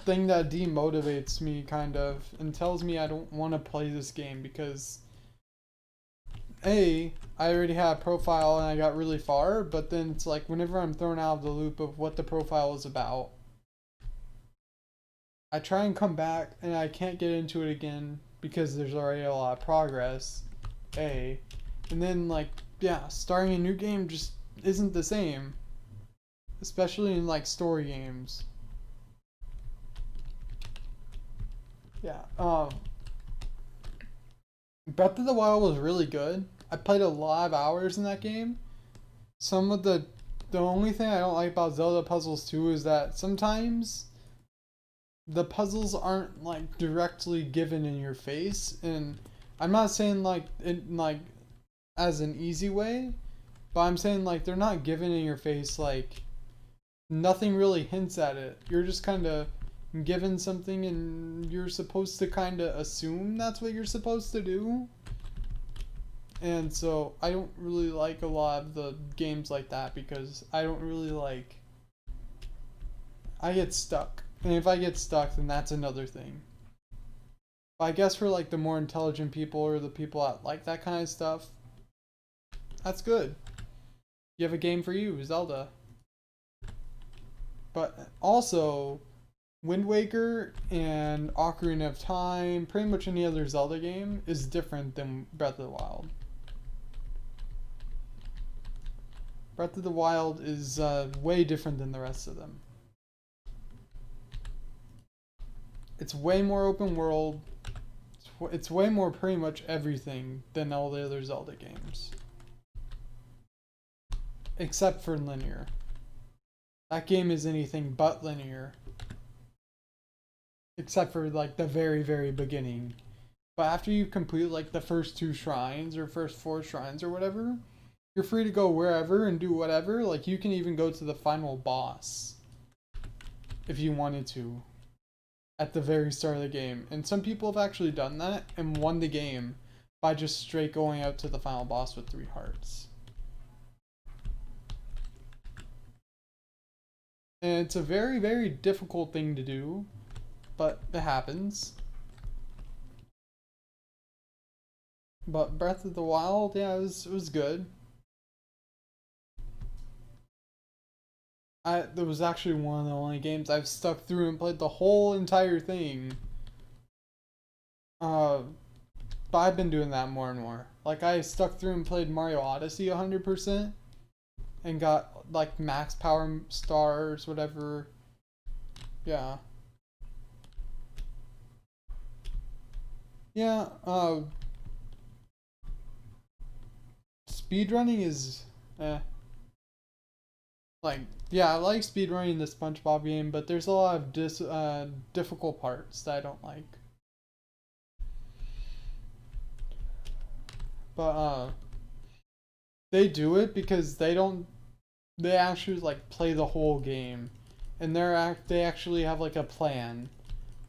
[SPEAKER 1] thing that demotivates me, kind of, and tells me I don't want to play this game because I already had a profile and I got really far, but then it's like whenever I'm thrown out of the loop of what the profile is about, I try and come back and I can't get into it again because there's already a lot of progress. And then like, yeah, starting a new game just isn't the same. Especially in like story games. Yeah, Breath of the Wild was really good. I played a lot of hours in that game. Some of the only thing I don't like about Zelda puzzles too is that sometimes the puzzles aren't like directly given in your face, and I'm not saying like in like as an easy way, but I'm saying like they're not given in your face, like nothing really hints at it. You're just kind of given something and you're supposed to kind of assume that's what you're supposed to do. And so I don't really like a lot of the games like that because I don't really like. I get stuck. And if I get stuck, then that's another thing. But I guess for like the more intelligent people or the people that like that kind of stuff, that's good. You have a game for you, Zelda. But also, Wind Waker and Ocarina of Time, pretty much any other Zelda game, is different than Breath of the Wild. Breath of the Wild is way different than the rest of them. It's way more open world. It's way more pretty much everything than all the other Zelda games. Except for linear. That game is anything but linear. Except for like the very, very beginning. But after you complete like the first 2 shrines or first 4 shrines or whatever, you're free to go wherever and do whatever. Like you can even go to the final boss if you wanted to at the very start of the game. And some people have actually done that and won the game by just straight going out to the final boss with 3 hearts. And it's a very, very difficult thing to do, but it happens. But Breath of the Wild, yeah, it was good. That was actually one of the only games I've stuck through and played the whole entire thing. But I've been doing that more and more. Like I stuck through and played Mario Odyssey 100% and got like max power stars, whatever. Yeah. Yeah, speedrunning is like, yeah, I like speedrunning the SpongeBob game, but there's a lot of difficult parts that I don't like. But they do it because they actually like play the whole game, and they actually have like a plan.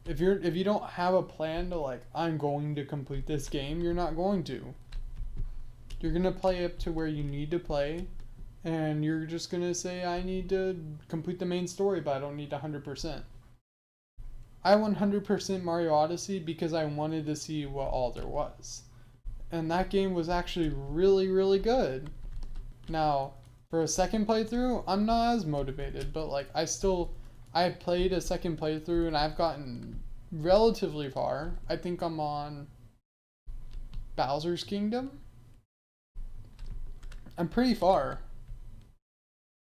[SPEAKER 1] If you don't have a plan to like I'm going to complete this game, you're not going to. You're gonna play up to where you need to play, and you're just gonna say I need to complete the main story, but I don't need 100%. I 100% Mario Odyssey because I wanted to see what all there was, and that game was actually really, really good. Now, for a second playthrough, I'm not as motivated, but like I played a second playthrough and I've gotten relatively far. I think I'm on Bowser's Kingdom. I'm pretty far.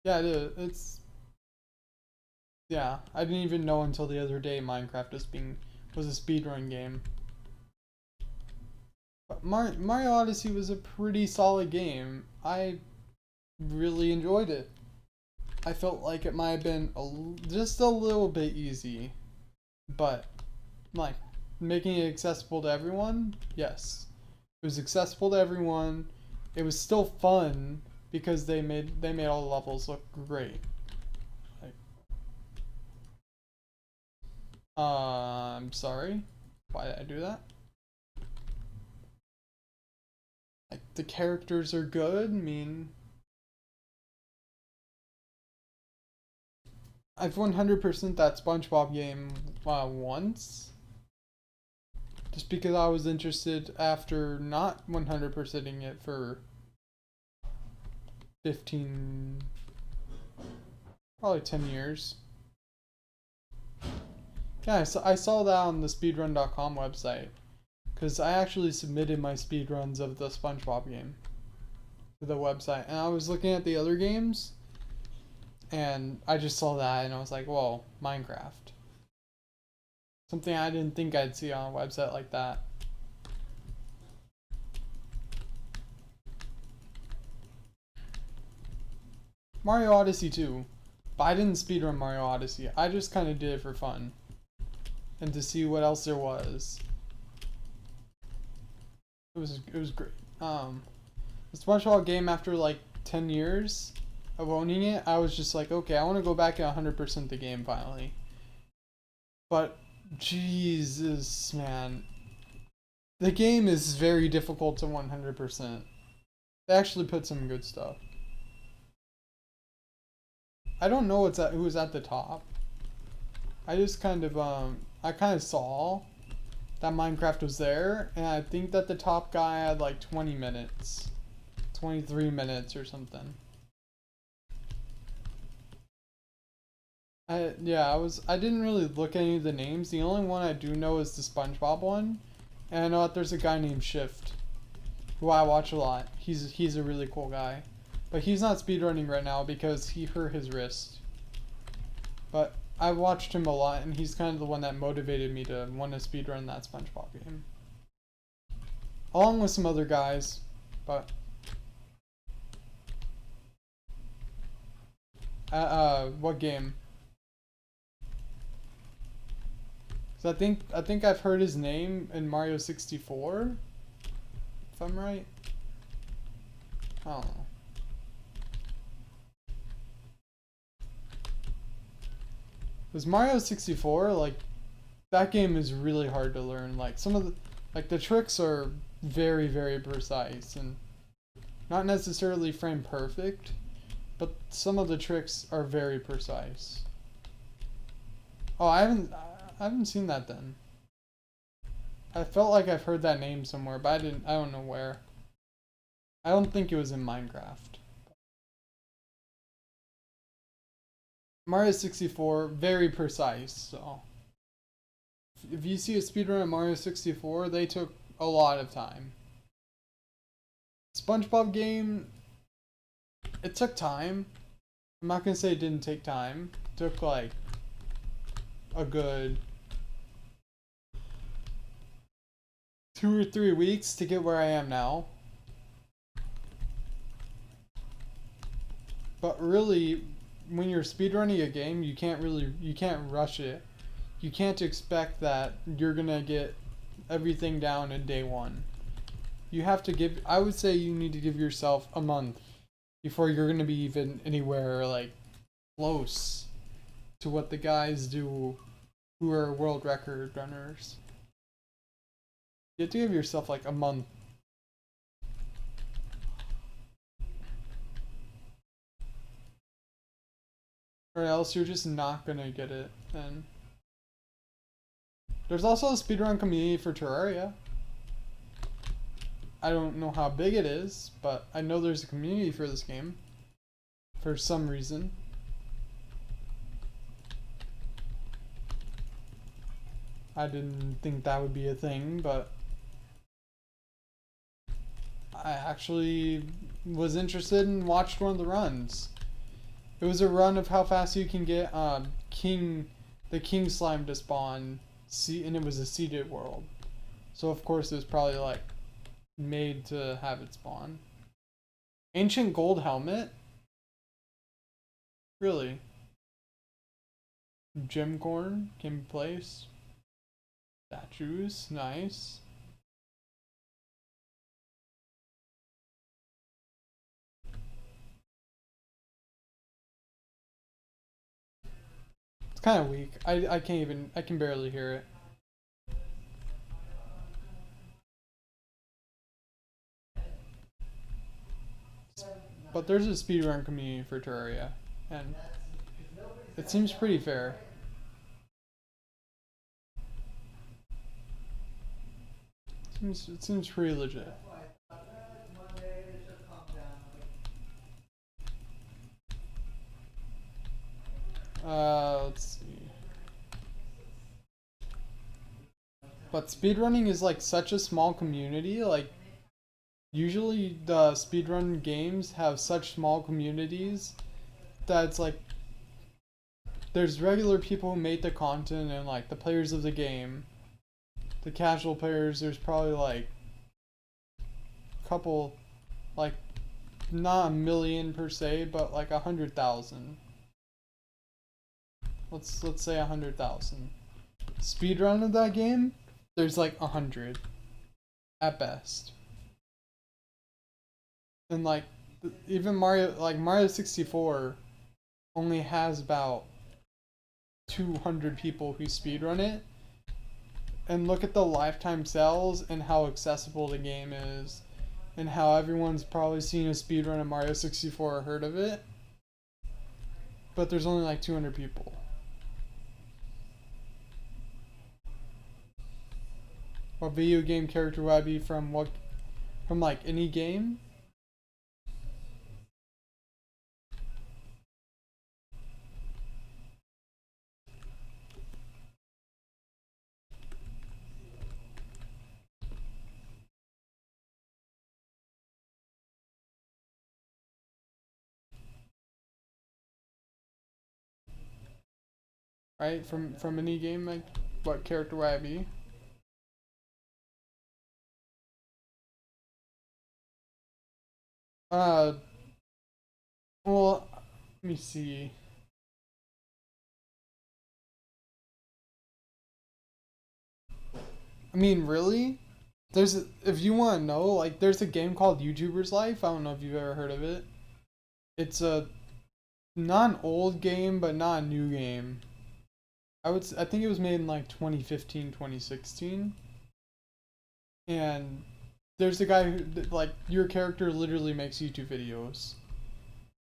[SPEAKER 1] Yeah, it is. Yeah, I didn't even know until the other day Minecraft was a speedrun game. But Mario Odyssey was a pretty solid game. I really enjoyed it. I felt like it might have been just a little bit easy, but like making it accessible to everyone, yes, it was accessible to everyone. It was still fun because they made all the levels look great. Like, I'm sorry. Why did I do that? Like, the characters are good. I mean, I've 100% that SpongeBob game once. Just because I was interested after not 100%ing it for 15, probably 10 years. Yeah, I saw that on the speedrun.com website. Because I actually submitted my speedruns of the SpongeBob game to the website. And I was looking at the other games. And I just saw that and I was like, whoa, Minecraft. Something I didn't think I'd see on a website like that. Mario Odyssey 2. But I didn't speedrun Mario Odyssey. I just kind of did it for fun. And to see what else there was. It was great. The SpongeBob game, after like 10 years of owning it, I was just like, okay, I want to go back and 100% the game finally. But Jesus, man, the game is very difficult to 100%. They actually put some good stuff. I don't know who was at the top. I just kind of I kind of saw that Minecraft was there, and I think that the top guy had like 20 minutes, 23 minutes or something. I didn't really look at any of the names. The only one I do know is the SpongeBob one, and I know that there's a guy named Shift, who I watch a lot. He's a really cool guy, but he's not speedrunning right now because he hurt his wrist. But I watched him a lot, and he's kind of the one that motivated me to want to speedrun that SpongeBob game. Along with some other guys, but what game? So I think I've heard his name in Mario 64, if I'm right. I don't know. Because Mario 64, like, that game is really hard to learn. Like, some of the tricks are very, very precise and not necessarily frame perfect, but some of the tricks are very precise. Oh, I haven't seen that then. I felt like I've heard that name somewhere, but I don't know where. I don't think it was in Minecraft. Mario 64, very precise, so if you see a speedrun of Mario 64, they took a lot of time. SpongeBob game, it took time. I'm not gonna say it didn't take time. It took like a good 2 or 3 weeks to get where I am now. But really, when you're speedrunning a game, you can't rush it. You can't expect that you're gonna get everything down in day one. You have to I would say you need to give yourself a month before you're gonna be even anywhere like close to what the guys do who are world record runners. You have to give yourself like a month. Or else you're just not gonna get it. And there's also a speedrun community for Terraria. I don't know how big it is, but I know there's a community for this game. For some reason. I didn't think that would be a thing, but I actually was interested and watched one of the runs. It was a run of how fast you can get the king slime to spawn, and it was a seeded world. So of course it was probably like made to have it spawn. Ancient gold helmet? Really? Gem corn can be placed. Statues, nice. It's kind of weak. I can barely hear it. but there's a speedrun community for Terraria, and it seems pretty fair. It seems pretty legit. Let's see. But speedrunning is like such a small community. Like, usually the speedrun games have such small communities that it's like there's regular people who make the content and like the players of the game. The casual players, there's probably like a couple, like not a million per se, but like 100,000. Let's say 100,000. Speedrun of that game, there's like 100 at best. And like even Mario 64 only has about 200 people who speedrun it. And look at the lifetime sales and how accessible the game is, and how everyone's probably seen a speedrun of Mario 64 or heard of it. But there's only like 200 people. What video game character would I be from like any game? Right? From any game, like what character would I be? Well, let me see. I mean, really? If you want to know, like, there's a game called YouTuber's Life. I don't know if you've ever heard of it. It's a not an old game, but not a new game. I think it was made in like 2015, 2016. And there's a guy who, like, your character literally makes YouTube videos.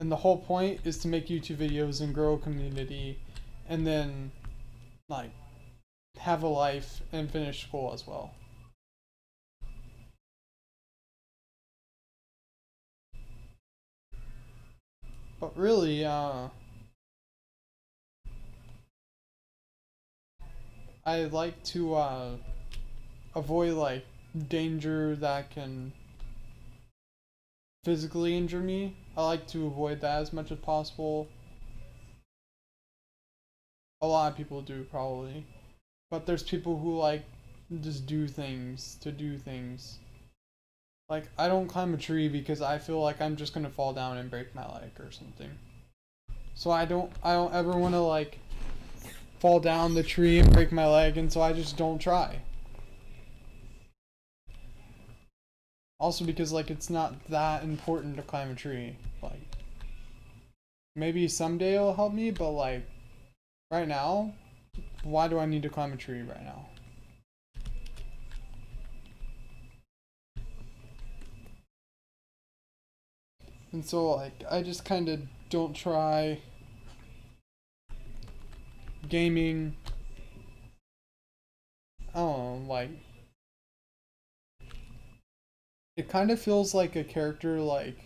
[SPEAKER 1] And the whole point is to make YouTube videos and grow a community, and then, like, have a life and finish school as well. But really, I like to avoid like danger that can physically injure me. I like to avoid that as much as possible. A lot of people do probably, but there's people who like just do things to do things. Like, I don't climb a tree because I feel like I'm just gonna fall down and break my leg or something. So I don't ever want to like fall down the tree and break my leg, and so I just don't try. Also because like it's not that important to climb a tree. Like, maybe someday it'll help me, but like right now, why do I need to climb a tree right now? And so like I just kind of don't try gaming. I don't know, like it kind of feels like a character like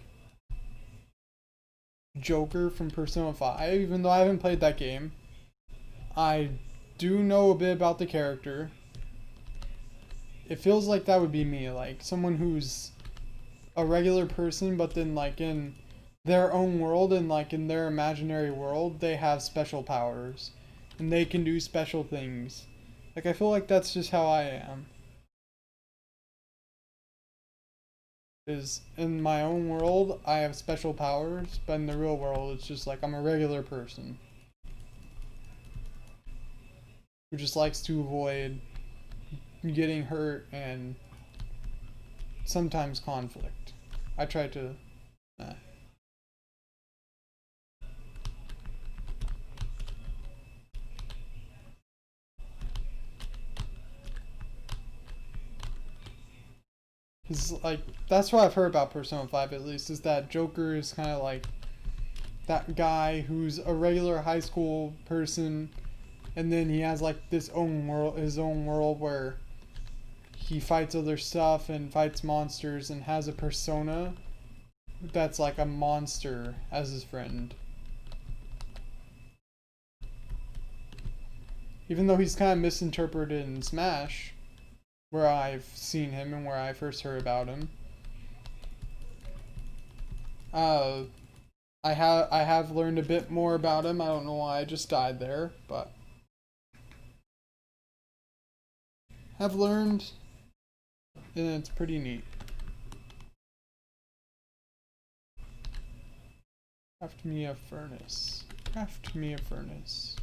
[SPEAKER 1] Joker from Persona 5, even though I haven't played that game. I do know a bit about the character. It feels like that would be me, like someone who's a regular person, but then like in their own world and like in their imaginary world, they have special powers and they can do special things. Like, I feel like that's just how I am. Is in my own world, I have special powers, but in the real world, it's just like I'm a regular person who just likes to avoid getting hurt and sometimes conflict. I try to. Cause like that's what I've heard about Persona 5 at least, is that Joker is kind of like that guy who's a regular high school person, and then he has like his own world where he fights other stuff and fights monsters and has a persona that's like a monster as his friend. Even though he's kind of misinterpreted in Smash, where I've seen him and where I first heard about him. Uh, I have learned a bit more about him. I don't know why I just died there, but have learned, and it's pretty neat. Craft me a furnace. Craft me a furnace.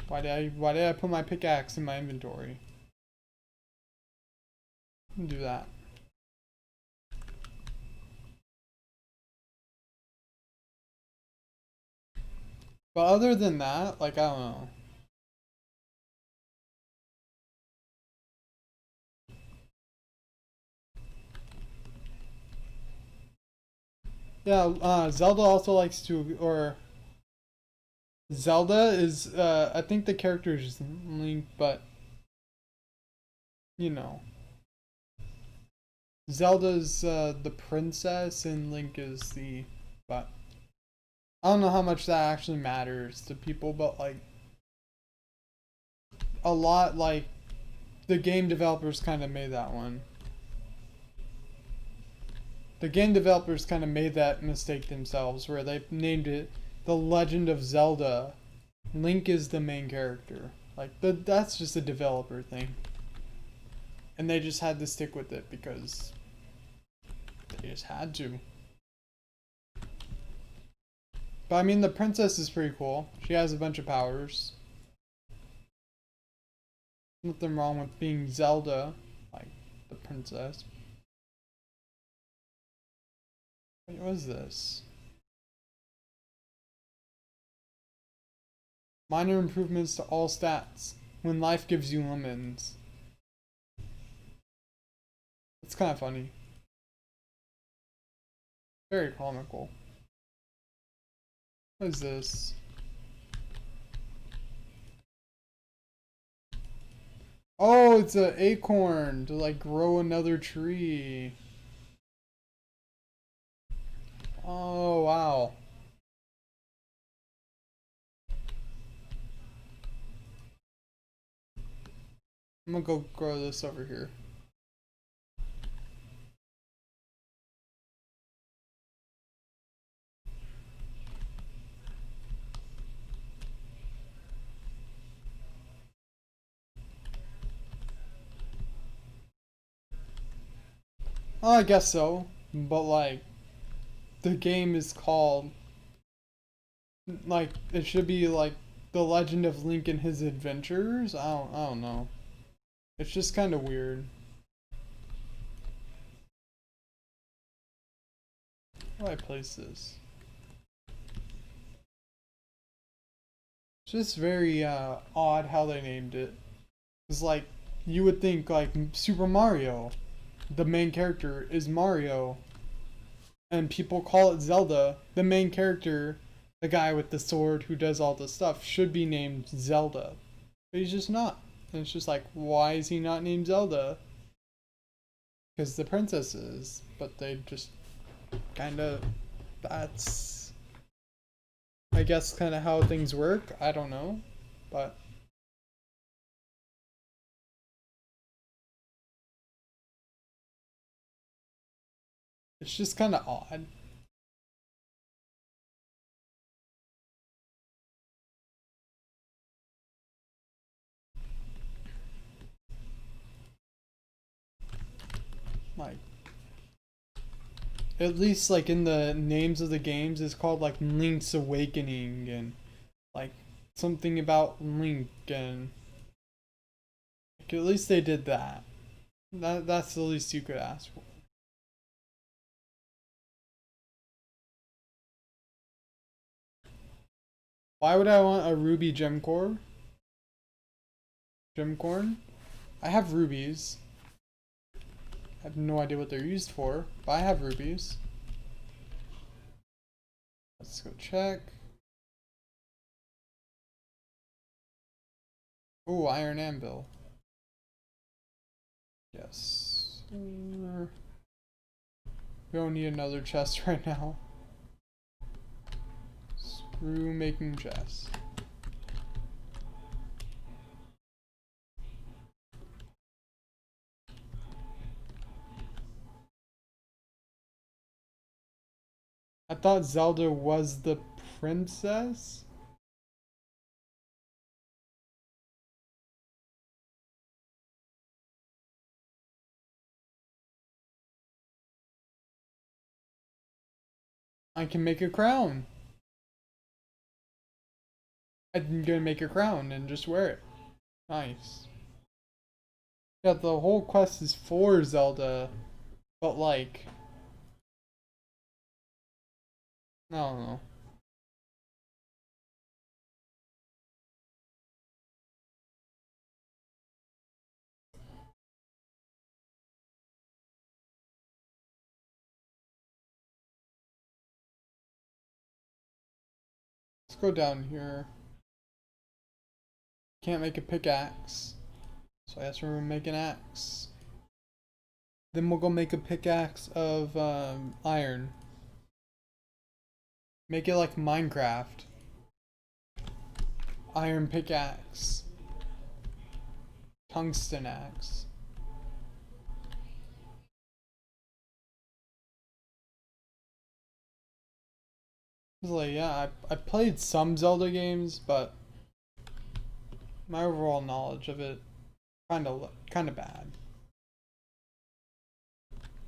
[SPEAKER 1] Why did I put my pickaxe in my inventory? Do that. But other than that, like I don't know. Yeah, Zelda also likes to, or Zelda is, I think the character is Link, but you know, Zelda's the princess and Link is the, but I don't know how much that actually matters to people, but like a lot, like the game developers kind of made that one. The game developers kind of made that mistake themselves, where they named it The Legend of Zelda. Link is the main character. Like that's just a developer thing, and they just had to stick with it because they just had to. But I mean, the princess is pretty cool. She has a bunch of powers. Nothing wrong with being Zelda, like the princess. Wait, what is this? Minor improvements to all stats when life gives you lemons. It's kind of funny. Very comical. What is this? Oh, it's an acorn to like grow another tree. Oh, wow. I'm gonna go grow this over here. Oh, I guess so. But like, the game is called, like, it should be like The Legend of Link and His Adventures. I don't know. It's just kind of weird. How do I place this? It's just very odd how they named it. It's like, you would think like Super Mario, the main character is Mario, and people call it Zelda. The main character, the guy with the sword who does all the stuff, should be named Zelda, but he's just not. And it's just like, why is he not named Zelda? Because the princess is, but they just kind of, that's, I guess, kind of how things work. I don't know, but it's just kind of odd. Like, at least like in the names of the games, it's called like Link's Awakening and like something about Link, and like, at least they did that. That's the least you could ask for. Why would I want a ruby gem core? Gem corn? I have rubies. I have no idea what they're used for, but I have rubies. Let's go check. Ooh, iron anvil. Yes. We don't need another chest right now. Screw making chests. I thought Zelda was the princess? I can make a crown. I'm gonna make a crown and just wear it. Nice. Yeah, the whole quest is for Zelda, but like, I don't know. Let's go down here. Can't make a pickaxe, so I guess we're gonna make an axe. Then we'll go make a pickaxe of iron. Make it like Minecraft. Iron pickaxe. Tungsten axe. Like, yeah, I played some Zelda games, but my overall knowledge of it kind of bad.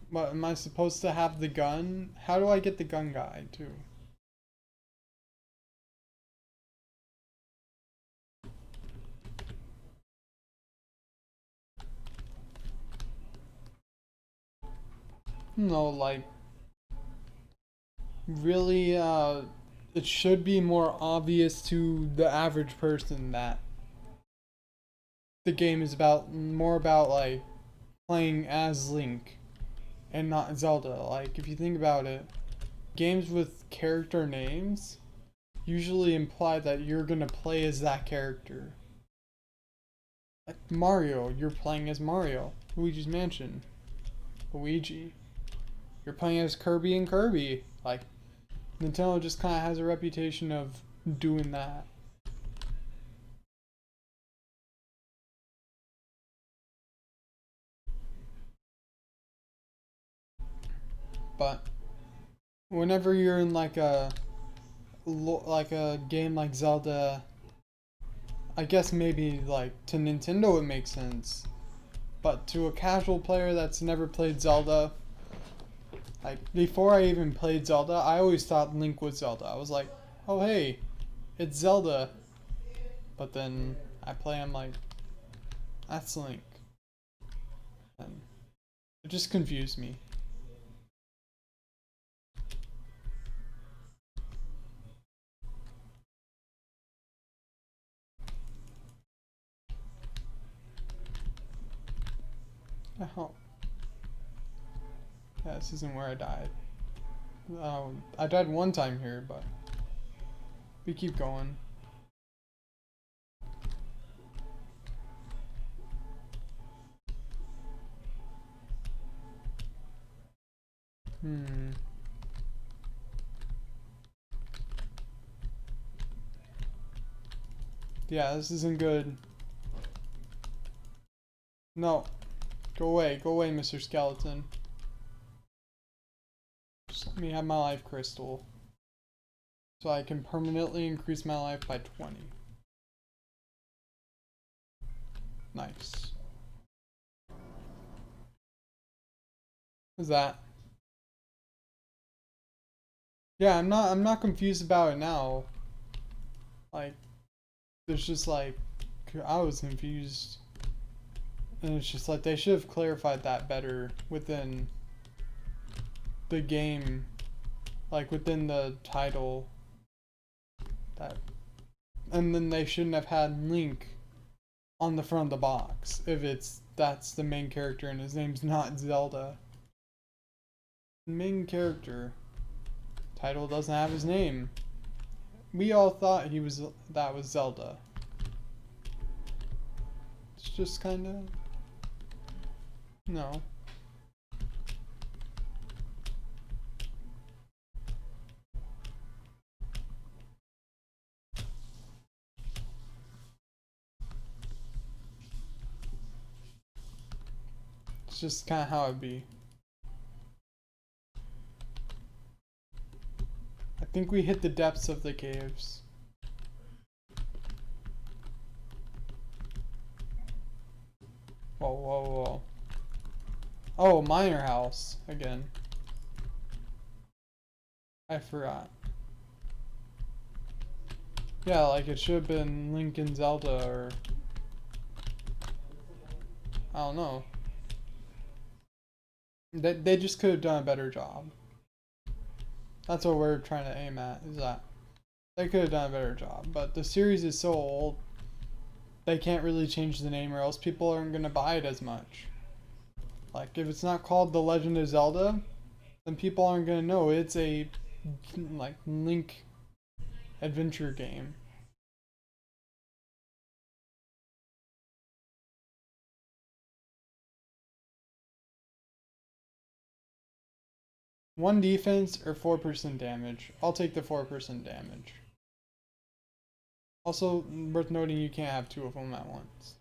[SPEAKER 1] What, am I supposed to have the gun? How do I get the gun guide too? No, like, really, it should be more obvious to the average person that the game is more about like playing as Link and not Zelda. Like, if you think about it, games with character names usually imply that you're gonna play as that character. Like Mario, you're playing as Mario. Luigi's Mansion, Luigi. You're playing as Kirby and Kirby. Like, Nintendo just kind of has a reputation of doing that. But whenever you're in like a game like Zelda, I guess maybe like to Nintendo it makes sense, but to a casual player that's never played Zelda, like before I even played Zelda, I always thought Link was Zelda. I was like, oh hey, it's Zelda. But then I play, I'm like, that's Link. And it just confused me. Oh. Yeah, this isn't where I died. I died one time here, but we keep going. Yeah, this isn't good. No. Go away, Mr. Skeleton. Just let me have my life crystal. So I can permanently increase my life by 20. Nice. What's that? Yeah, I'm not confused about it now. Like, there's just like, I was confused. And it's just like, they should have clarified that better within the game. Like, within the title. That. And then they shouldn't have had Link on the front of the box if it's that's the main character and his name's not Zelda. Main character. Title doesn't have his name. We all thought that was Zelda. It's just kind of... No. It's just kind of how it'd be. I think we hit the depths of the caves. Whoa, whoa, whoa. Oh, Miner House again. I forgot. Yeah, like it should have been Link and Zelda, or I don't know. They just could have done a better job. That's what we're trying to aim at, is that they could have done a better job. But the series is so old, they can't really change the name or else people aren't going to buy it as much. Like, if it's not called The Legend of Zelda, then people aren't going to know it's a, like, Link adventure game. One defense or 4% damage. I'll take the 4% damage. Also, worth noting, you can't have two of them at once.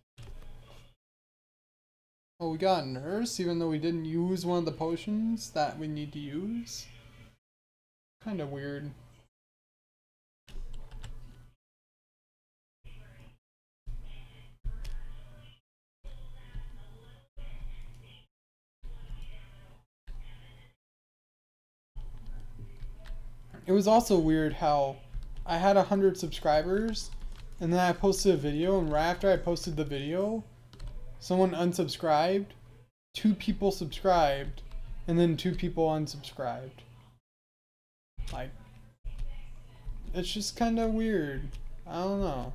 [SPEAKER 1] Oh, we got a nurse, even though we didn't use one of the potions that we need to use. Kind of weird. It was also weird how I had 100 subscribers, and then I posted a video, and right after I posted the video, someone unsubscribed, 2 people subscribed, and then 2 people unsubscribed. Like, it's just kind of weird. I don't know.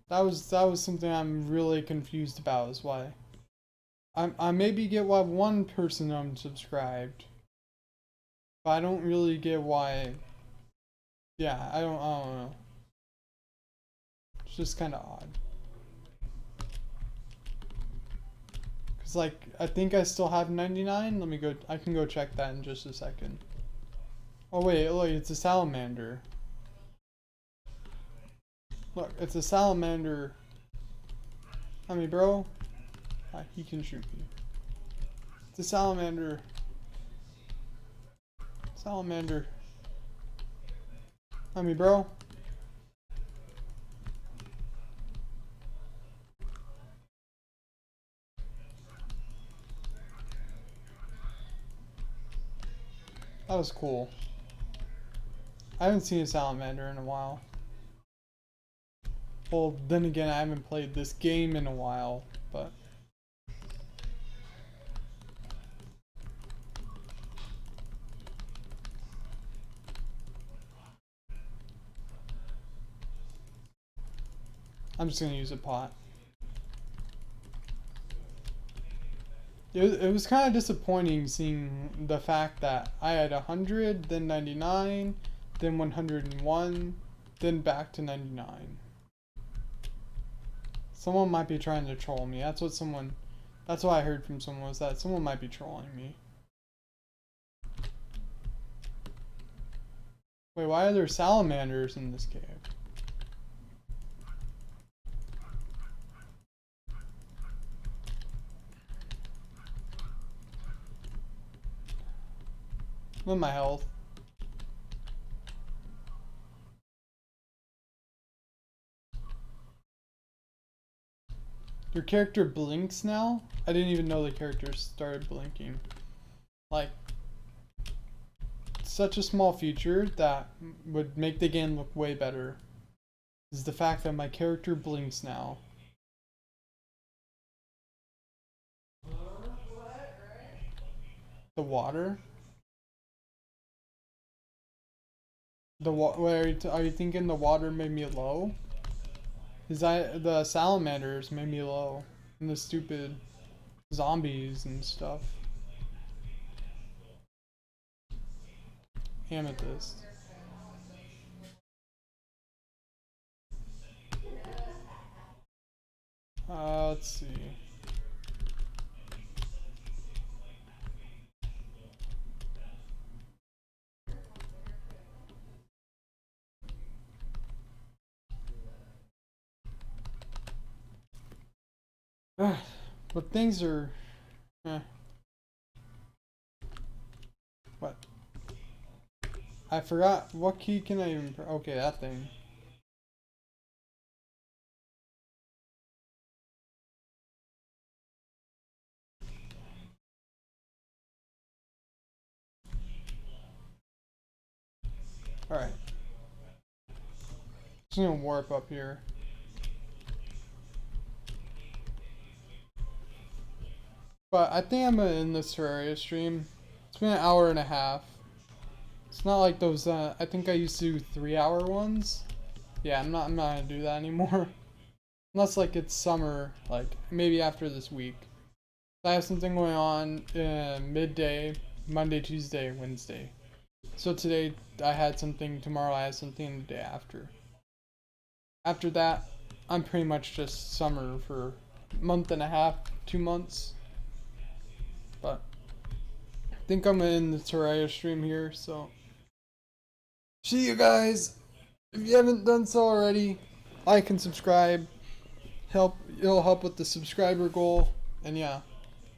[SPEAKER 1] That was something I'm really confused about, is why. I maybe get why one person unsubscribed, but I don't really get why. Yeah, I don't know. It's just kind of odd. Cause like I think I still have 99. Let me go. I can go check that in just a second. Oh wait, look, it's a salamander. Look, it's a salamander. I mean, bro, he can shoot me. It's a salamander. Salamander. I mean, bro. That was cool. I haven't seen a salamander in a while. Well, then again, I haven't played this game in a while, but... I'm just gonna use a pot. It was kind of disappointing seeing the fact that I had 100, then 99, then 101, then back to 99. Someone might be trying to troll me. That's what I heard from someone, was that someone might be trolling me. Wait, why are there salamanders in this cave? Look at my health. Your character blinks now? I didn't even know the character started blinking. Like, such a small feature that would make the game look way better is the fact that my character blinks now. The water? Where are you thinking the water made me low? Is that the salamanders made me low, and the stupid zombies and stuff. Amethyst. Let's see. But things are. Eh. What? I forgot. What key can I even. Okay, that thing. Alright. Just gonna warp up here. But I think I'm gonna end this Terraria stream. It's been an hour and a half. It's not like those, I think I used to do 3-hour ones. Yeah, I'm not gonna do that anymore. Unless like it's summer, like maybe after this week. I have something going on midday, Monday, Tuesday, Wednesday. So today I had something, tomorrow I have something the day after. After that, I'm pretty much just summer for a month and a half, 2 months. But I think I'm in the Terraria stream here, so see you guys. If you haven't done so already, like and subscribe. It'll help with the subscriber goal. And yeah.